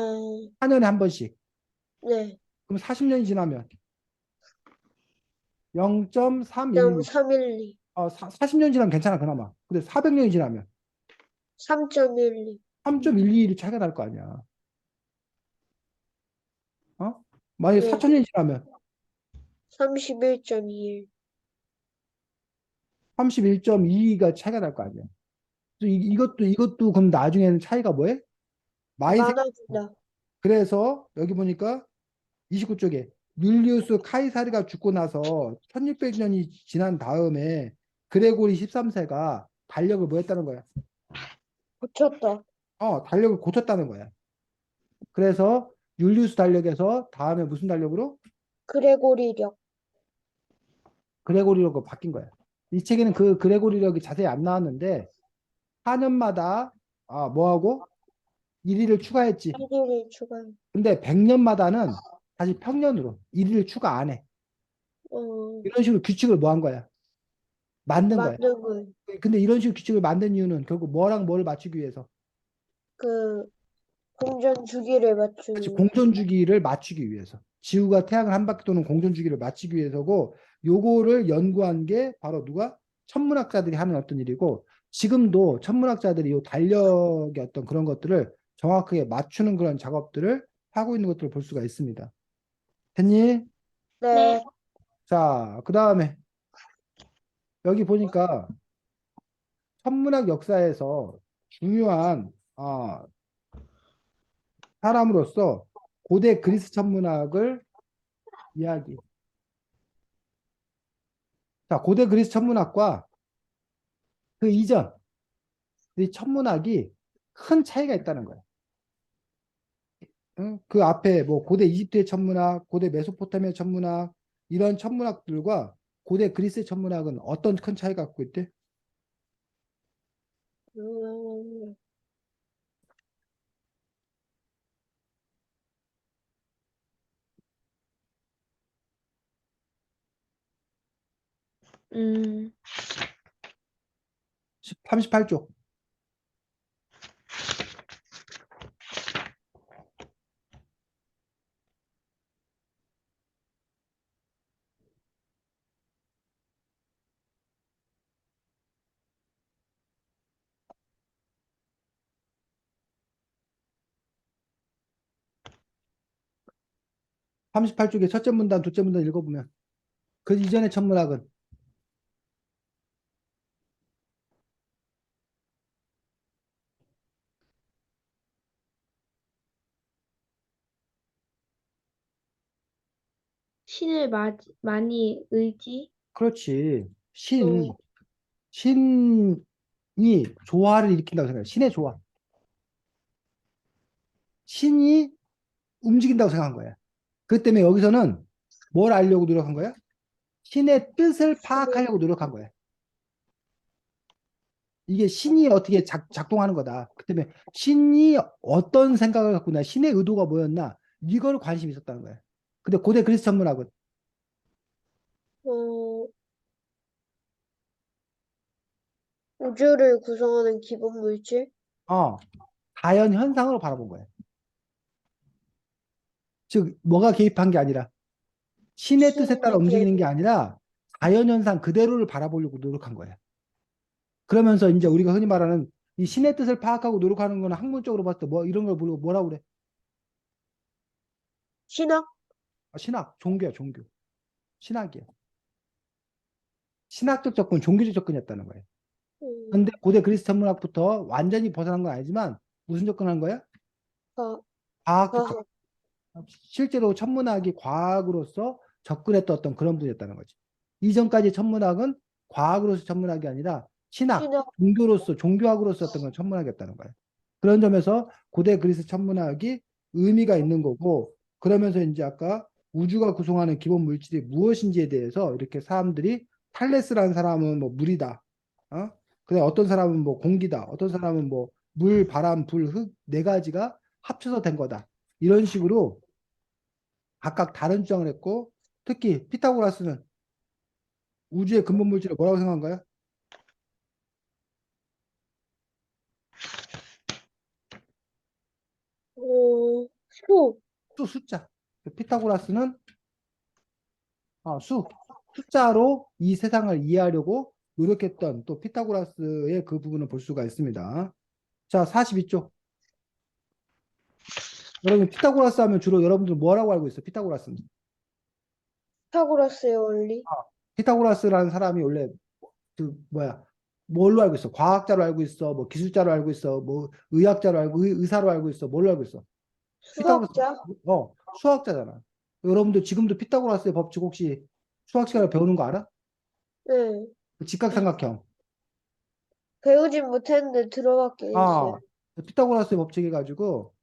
4년에 한 번씩. 네. 그럼 40년이 지나면 0.312. 312, 40년 지나면 괜찮아, 그나마. 근데 400년이 지나면 3.12, 3.121이 차이가 날 거 아니야. 어? 만약에 네. 4천년이 지나면 31.21. 31.22가 차이가 날 거 아니야. 그래서 이것도 그럼 나중에는 차이가 뭐해? 많이 많아진다. 그래서 여기 보니까 29쪽에 율리우스 카이사르가 죽고 나서 1600년이 지난 다음에 그레고리 13세가 달력을 뭐 했다는 거야? 고쳤다. 달력을 고쳤다는 거야. 그래서 율리우스 달력에서 다음에 무슨 달력으로? 그레고리력. 그레고리력으로 바뀐 거야. 이 책에는 그 그레고리력이 자세히 안 나왔는데 4년마다 뭐하고? 1일을 추가했지. 1일을 추가해. 근데 100년마다는 다시 평년으로 1일을 추가 안 해. 어, 이런 식으로 규칙을 뭐 한 거야? 만든 거야. 만든 걸. 근데 이런 식으로 규칙을 만든 이유는 결국 뭐랑 뭐를 맞추기 위해서. 그, 공전 주기를 그렇지, 맞추기. 공전 주기를 맞추기 위해서. 지구가 태양을 한 바퀴 도는 공전 주기를 맞추기 위해서고 요거를 연구한 게 바로 누가? 천문학자들이 하는 어떤 일이고 지금도 천문학자들이 요 달력의 어떤 그런 것들을 정확하게 맞추는 그런 작업들을 하고 있는 것들을 볼 수가 있습니다. 됐니? 네. 자, 그 다음에 여기 보니까 천문학 역사에서 중요한 사람으로서 고대 그리스 천문학을 이야기. 자, 고대 그리스 천문학과 그 이전 이 천문학이 큰 차이가 있다는 거예요. 응? 그 앞에 뭐 고대 이집트의 천문학, 고대 메소포타미아 천문학 이런 천문학들과 고대 그리스의 천문학은 어떤 큰 차이가 갖고 있대? 음, 음, 38쪽. 38쪽의 첫째 문단, 둘째 문단 읽어보면 그 이전의 천문학은 신을 많이 의지? 그렇지. 어, 신이 조화를 일으킨다고 생각해. 신의 조화. 신이 움직인다고 생각한 거야. 그 때문에 여기서는 뭘 알려고 노력한 거야? 신의 뜻을 파악하려고 노력한 거야. 이게 신이 어떻게 작동하는 거다. 그 때문에 신이 어떤 생각을 갖고 있나, 신의 의도가 뭐였나, 이걸 관심이 있었다는 거야. 근데 고대 그리스 천문학은 어, 우주를 구성하는 기본 물질? 어, 자연 현상으로 바라본 거야. 즉, 뭐가 개입한 게 아니라 신의 뜻에 따라 신이 움직이는 게 개입. 아니라 자연 현상 그대로를 바라보려고 노력한 거야. 그러면서 이제 우리가 흔히 말하는 이 신의 뜻을 파악하고 노력하는 거는 학문적으로 봤을 때 뭐 이런 걸 부르고 뭐라고 그래? 신학? 신학, 종교야, 종교. 신학이야. 신학적 접근, 종교적 접근이었다는 거예요. 음, 근데 고대 그리스 천문학부터 완전히 벗어난 건 아니지만 무슨 접근한 거야? 과, 과학적 접근. 과학. 실제로 천문학이 과학으로서 접근했던 어떤 그런 분이었다는 거지. 이전까지 천문학은 과학으로서 천문학이 아니라 신학, 신학. 종교학으로서 어떤 걸 천문학이었다는 거예요. 그런 점에서 고대 그리스 천문학이 의미가 있는 거고, 그러면서 이제 아까 우주가 구성하는 기본 물질이 무엇인지에 대해서 이렇게 사람들이 탈레스라는 사람은 뭐 물이다. 어? 그다음 어떤 사람은 뭐 공기다. 어떤 사람은 뭐 물, 바람, 불, 흙 네 가지가 합쳐서 된 거다. 이런 식으로 각각 다른 주장을 했고, 특히 피타고라스는 우주의 근본 물질을 뭐라고 생각한가요? 수. 숫자. 피타고라스는 숫자로 이 세상을 이해하려고 노력했던 또 피타고라스의 그 부분을 볼 수가 있습니다. 자, 42쪽. 여러분, 피타고라스 하면 주로 여러분들 뭐라고 알고 있어요? 피타고라스는. 피타고라스의 원리. 피타고라스라는 사람이 원래 그 뭐야? 뭘로 알고 있어? 과학자로 알고 있어? 뭐 기술자로 알고 있어? 뭐 의학자로 알고 의사로 알고 있어? 뭘로 알고 있어? 피타고라스 수학자. 수학자잖아. 여러분들 지금도 피타고라스의 법칙 혹시 수학 시간에 배우는 거 알아? 네. 그 직각삼각형. 배우진 못했는데 들어봤긴 아, 했어요. 피타고라스의 법칙 해가지고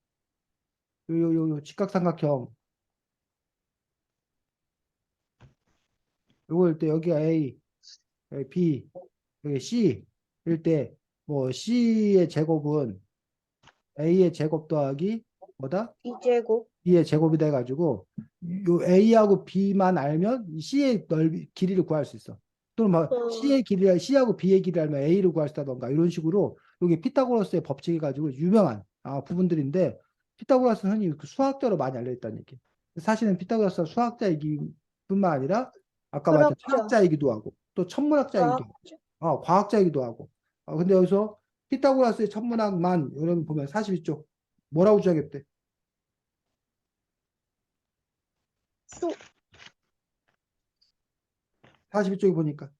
요 직각삼각형 요걸 때 여기가 A, 여기 B, 여기 C 일 때 뭐 C의 제곱은 A의 제곱 더하기 뭐다? 이제곱. B의 제곱이 돼가지고 요 A하고 B만 알면 이 C의 넓이 길이를 구할 수 있어. 또는 막 어, C하고 B의 길이를 알면 A를 구할 수 있다던가 이런 식으로 여기 피타고라스의 법칙이 가지고 유명한 부분들인데 피타고라스는 흔히 그 수학자로 많이 알려 있다는 얘기. 사실은 피타고라스가 수학자이기 뿐만 아니라 아까 말했던 철학자. 철학자이기도 하고 또 천문학자이기도 하고 과학자. 과학자이기도 하고 근데 여기서 피타고라스의 천문학만 여러분 보면 42쪽 뭐라고 주장했대? 수. 42쪽에 보니까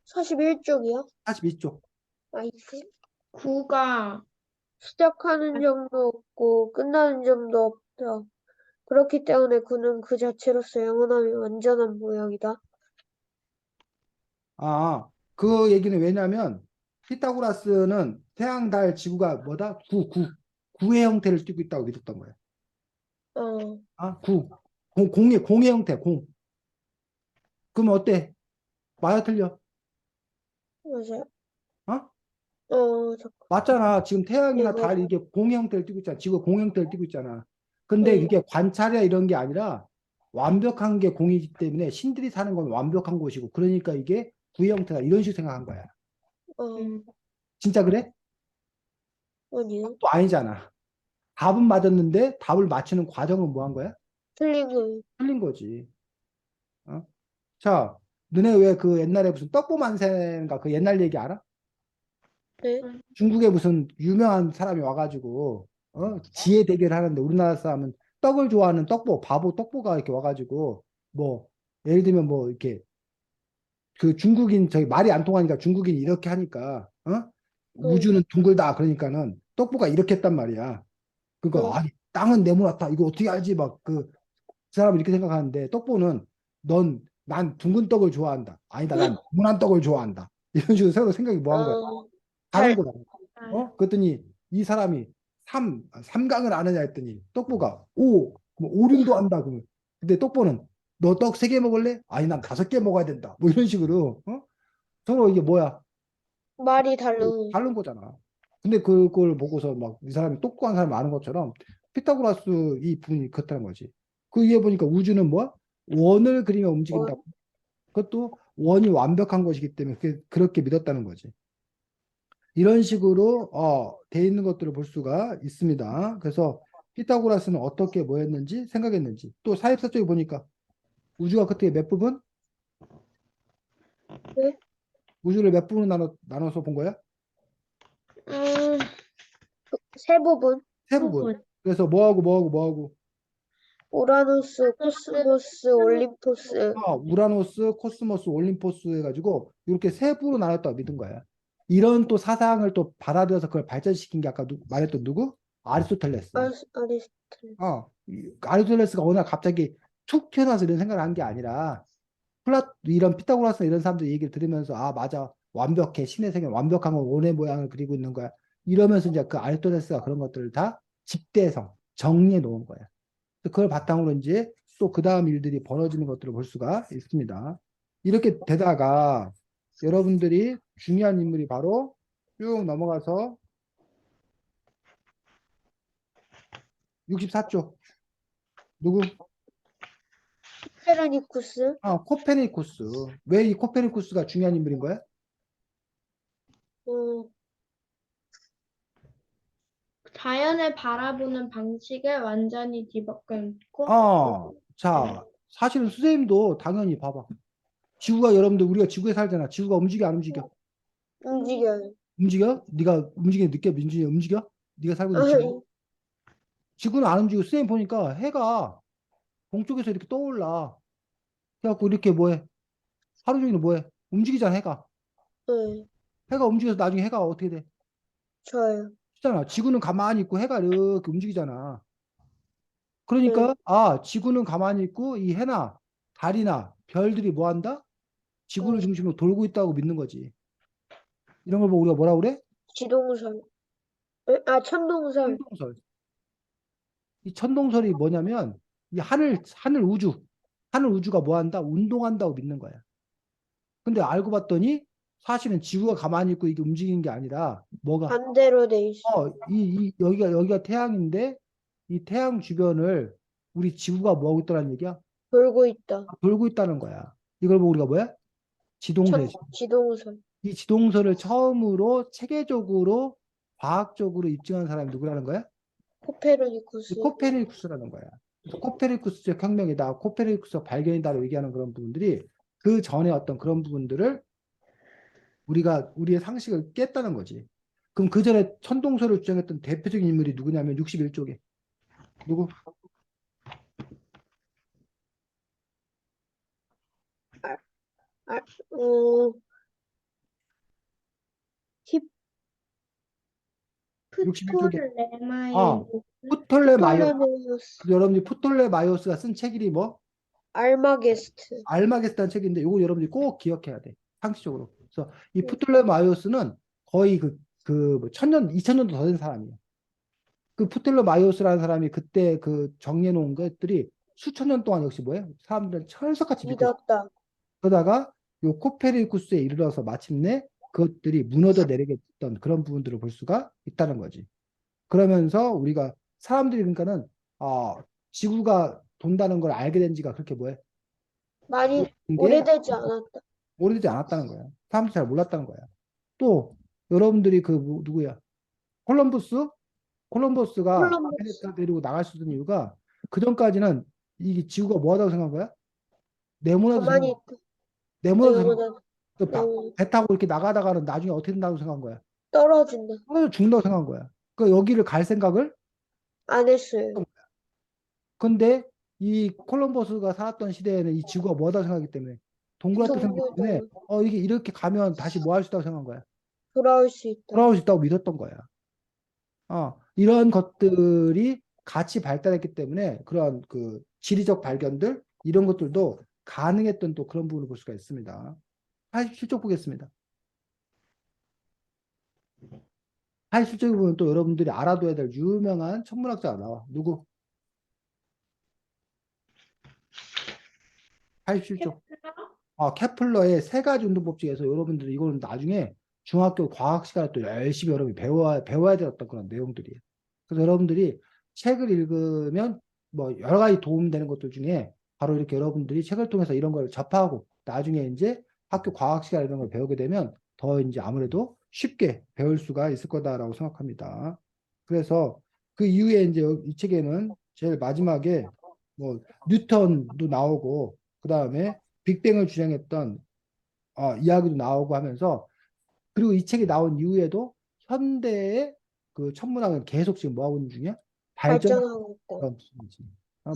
41쪽이요? 42쪽. 아이템. 구가 시작하는 점도 없고 끝나는 점도 없다. 그렇기 때문에 그는 그 자체로서 영원함이 완전한 모양이다. 그 얘기는 왜냐면 피타고라스는 태양, 달, 지구가 뭐다? 구의 형태를 띠고 있다고 믿었던 거예요. 어, 구. 공의 형태, 공. 그럼 어때? 맞아, 틀려? 맞아요. 어? 잠깐. 맞잖아. 지금 네, 태양이나 달 맞아요. 이게 공의 형태를 띠고 있잖아. 지구가 공의 형태를 띠고 있잖아. 근데 네, 그게 관찰이야 이런 게 아니라 완벽한 게 공이기 때문에 신들이 사는 건 완벽한 곳이고 그러니까 이게 구의 형태다. 이런 식으로 생각한 거야. 어, 진짜 그래? 아니요. 또 아니잖아. 답은 맞았는데 답을 맞추는 과정은 뭐 한 거야? 틀린 거예요. 틀린 거지. 어? 자, 너네 왜 그 옛날에 무슨 떡보 만세인가 그 옛날 얘기 알아? 네, 중국에 무슨 유명한 사람이 와가지고 지혜 대결 하는데 우리나라 사람은 떡을 좋아하는 떡보, 바보 떡보가 이렇게 와가지고 뭐 예를 들면 뭐 이렇게 그 중국인 저기 말이 안 통하니까 중국인이 이렇게 하니까 응, 우주는 둥글다 그러니까는 떡보가 이렇게 했단 말이야. 그거 응, 아니 땅은 네모났다 이거 어떻게 알지 막 그 사람이 이렇게 생각하는데 떡보는 난 둥근 떡을 좋아한다. 아니다 난 네모난 떡을 좋아한다. 이런 식으로 서로 생각이 뭐 한 거야. 다른 달, 거다. 그랬더니 이 사람이 삼강을 아느냐 했더니 떡보가 뭐 오륜도 안다 그러면 근데 떡보는 너 떡 세 개 먹을래? 아니 난 다섯 개 먹어야 된다. 뭐 이런 식으로 서로 이게 뭐야? 말이 다른. 다른 거잖아. 근데 그걸 보고서 막 이 사람이 똑똑한 사람이 아는 것처럼 피타고라스 이 부분이 그렇다는 거지. 그 위에 보니까 우주는 뭐야? 원을 그리며 움직인다. 원, 그것도 원이 완벽한 것이기 때문에 그렇게 믿었다는 거지. 이런 식으로 돼 있는 것들을 볼 수가 있습니다. 그래서 피타고라스는 어떻게 뭐 했는지 생각했는지 또 사입사 쪽에 보니까 우주가 그때 몇 부분? 네, 우주를 몇 부분으로 나눠서 본 거야? 음, 세 부분. 세 부분. 그래서 뭐하고 우라노스, 코스모스, 올림포스. 우라노스, 코스모스, 올림포스 해가지고 이렇게 세 부로 나눴다고 믿은 거야. 이런 또 사상을 또 받아들여서 그걸 발전시킨 게 아까 말했던 누구? 아리스토텔레스. 아리스토텔레스. 아리스토텔레스가 어느 날 갑자기 툭 튀어나와서 이런 생각을 한 게 아니라 이런 피타고라스나 이런 사람들 얘기를 들으면서 맞아 완벽해. 신의 세계 완벽한 건 원의 모양을 그리고 있는 거야. 이러면서 이제 그 아리스토텔레스가 그런 것들을 다 집대성, 정리해 놓은 거야. 그걸 바탕으로 이제 또 그 다음 일들이 벌어지는 것들을 볼 수가 있습니다. 이렇게 되다가 여러분들이 중요한 인물이 바로 쭉 넘어가서 64쪽. 누구? 코페르니쿠스. 코페르니쿠스. 왜 이 코페르니쿠스가 중요한 인물인 거야? 어, 자연을 바라보는 방식을 완전히 뒤바꿨고, 자, 사실은 선생님도 당연히 봐봐. 지구가 여러분들 우리가 지구에 살잖아. 지구가 움직여 안 움직여? 움직여요. 움직여? 네가 움직이는 느껴? 민준이 움직여? 네가 살고 있는 지구? 아, 지구는 안 움직이고 선생님 보니까 해가 동쪽에서 이렇게 떠올라. 그래갖고 이렇게 뭐해? 하루 종일 뭐해? 움직이잖아 해가. 네, 해가 움직여서 나중에 해가 어떻게 돼? 저요. 잖아. 지구는 가만히 있고 해가 이렇게 움직이잖아. 네, 그러니까 지구는 가만히 있고 이 해나 달이나 별들이 뭐 한다? 지구를 네. 중심으로 돌고 있다고 믿는 거지. 이런 걸 보고 우리가 뭐라 그래? 지동설. 천동설. 천동설. 이 천동설이 뭐냐면 이 하늘 우주가 뭐 한다? 운동한다고 믿는 거야. 근데 알고 봤더니 사실은 지구가 가만히 있고 이게 움직이는 게 아니라 뭐가 반대로 돼 있어. 여기가 태양인데 이 태양 주변을 우리 지구가 뭐 하고 있다는 얘기야? 돌고 있다. 돌고 있다는 거야. 이걸 보고 우리가 뭐야? 지동설이지. 지동설. 이 지동설을 처음으로 체계적으로 과학적으로 입증한 사람이 누구라는 거야? 이 코페르니쿠스. 코페르니쿠스라는 거야. 그래서 코페르니쿠스적 혁명이다, 코페르니쿠스 발견이다라고 얘기하는 그런 부분들이 그 전에 어떤 그런 부분들을 우리가 우리의 상식을 깼다는 거지. 그럼 그 전에 천동설을 주장했던 대표적인 인물이 누구냐면 61쪽에 누구? 아, 어, 힙, 61쪽에 아 프톨레마이오스, 프톨레마이오스. 프톨레메우스, 여러분이 프톨레마이오스가 쓴 책이 뭐? 알마게스트. 알마게스라는 책인데 이거 여러분들이 꼭 기억해야 돼. 상식적으로. 그래서 이 프톨레마이오스는 거의 뭐 2000년도 더 된 사람이에요. 그 프톨레마이오스라는 사람이 그때 그 정리해 놓은 것들이 수천 년 동안 역시 뭐예요? 사람들은 철석같이 믿고 있어요. 믿었다. 그러다가 요 코페르니쿠스에 이르러서 마침내 그것들이 무너져 내리게 됐던 그런 부분들을 볼 수가 있다는 거지. 그러면서 우리가 사람들이 그러니까는 지구가 돈다는 걸 알게 된 지가 그렇게 뭐해? 많이 게 오래되지 않았다. 오래되지 않았다는 거야. 사람들이 잘 몰랐다는 거야. 또 여러분들이 누구야? 콜럼버스? 콜럼버스가 콜럼버스. 아메리카 데리고 나갈 수 있는 이유가 그 전까지는 이 지구가 뭐하다고 생각한 거야? 네모나도 가만히 생각, 있다. 네모나도 생각. 내보다 배 타고 이렇게 나가다가는 나중에 어떻게 된다고 생각한 거야? 떨어진다. 죽는다고 생각한 거야. 그러니까 여기를 갈 생각을 안 했어요. 근데 이 콜럼버스가 살았던 시대에는 이 지구가 뭐하다고 생각하기 때문에 동그랗다고 생각하기 때문에 동굴 이게 이렇게 가면 다시 뭐 할 수 있다고 생각한 거야. 돌아올 수 있다. 돌아올 수 있다고 믿었던 거야. 이런 것들이 같이 발달했기 때문에 그런 그 지리적 발견들 이런 것들도 가능했던 또 그런 부분을 볼 수가 있습니다. 87쪽 보겠습니다. 87쪽 부분 또 여러분들이 알아둬야 될 유명한 천문학자가 나와. 누구? 87쪽. 케플러의 세 가지 운동법 중에서 여러분들이 이거는 나중에 중학교 과학 시간에 또 열심히 여러분이 배워야 되었던 그런 내용들이에요. 그래서 여러분들이 책을 읽으면 뭐 여러 가지 도움되는 것들 중에 바로 이렇게 여러분들이 책을 통해서 이런 걸 접하고 나중에 이제 학교 과학 시간에 이런 걸 배우게 되면 더 이제 아무래도 쉽게 배울 수가 있을 거다라고 생각합니다. 그래서 그 이후에 이제 이 책에는 제일 마지막에 뭐 뉴턴도 나오고 그 다음에 빅뱅을 주장했던 이야기도 나오고 하면서 그리고 이 책이 나온 이후에도 현대의 그 천문학은 계속 지금 뭐 하고 있는 중이야? 발전하는 발전하고 있다. 그런 부분이지.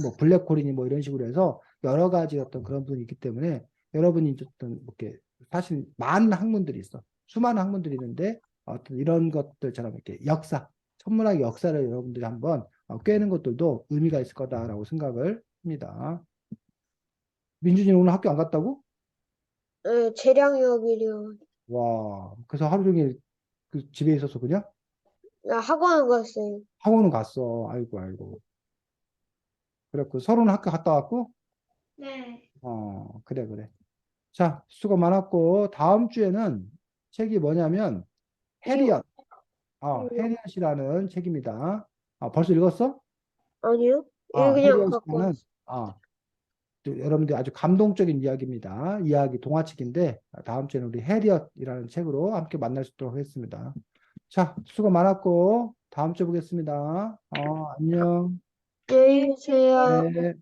뭐 블랙홀이니 뭐 이런 식으로 해서 여러 가지 어떤 그런 부분이 있기 때문에 여러분이 어떤 이렇게 사실 많은 학문들이 있어. 수많은 학문들이 있는데 어떤 이런 것들처럼 이렇게 천문학의 역사를 여러분들이 한번 꿰는 것들도 의미가 있을 거다라고 생각을 합니다. 민준이 오늘 학교 안 갔다고? 네, 재량이업이려. 와, 그래서 하루 종일 그 집에 있었어, 그냥? 나 학원을 갔어요. 학원은 갔어. 아이고, 아이고. 그랬고, 서로는 학교 갔다 왔고? 네. 그래, 그래. 자, 수고 많았고, 다음 주에는 책이 뭐냐면, 이유, 해리엇. 해리엇이라는 책입니다. 벌써 읽었어? 아니요? 이거 그냥 갖고 해리엇이라는, 왔어요. 또 여러분들 아주 감동적인 이야기입니다. 이야기 동화책인데, 다음 주에는 우리 해리엇이라는 책으로 함께 만날 수 있도록 하겠습니다. 자, 수고 많았고, 다음 주에 보겠습니다. 안녕. 안녕히 계세요. 네.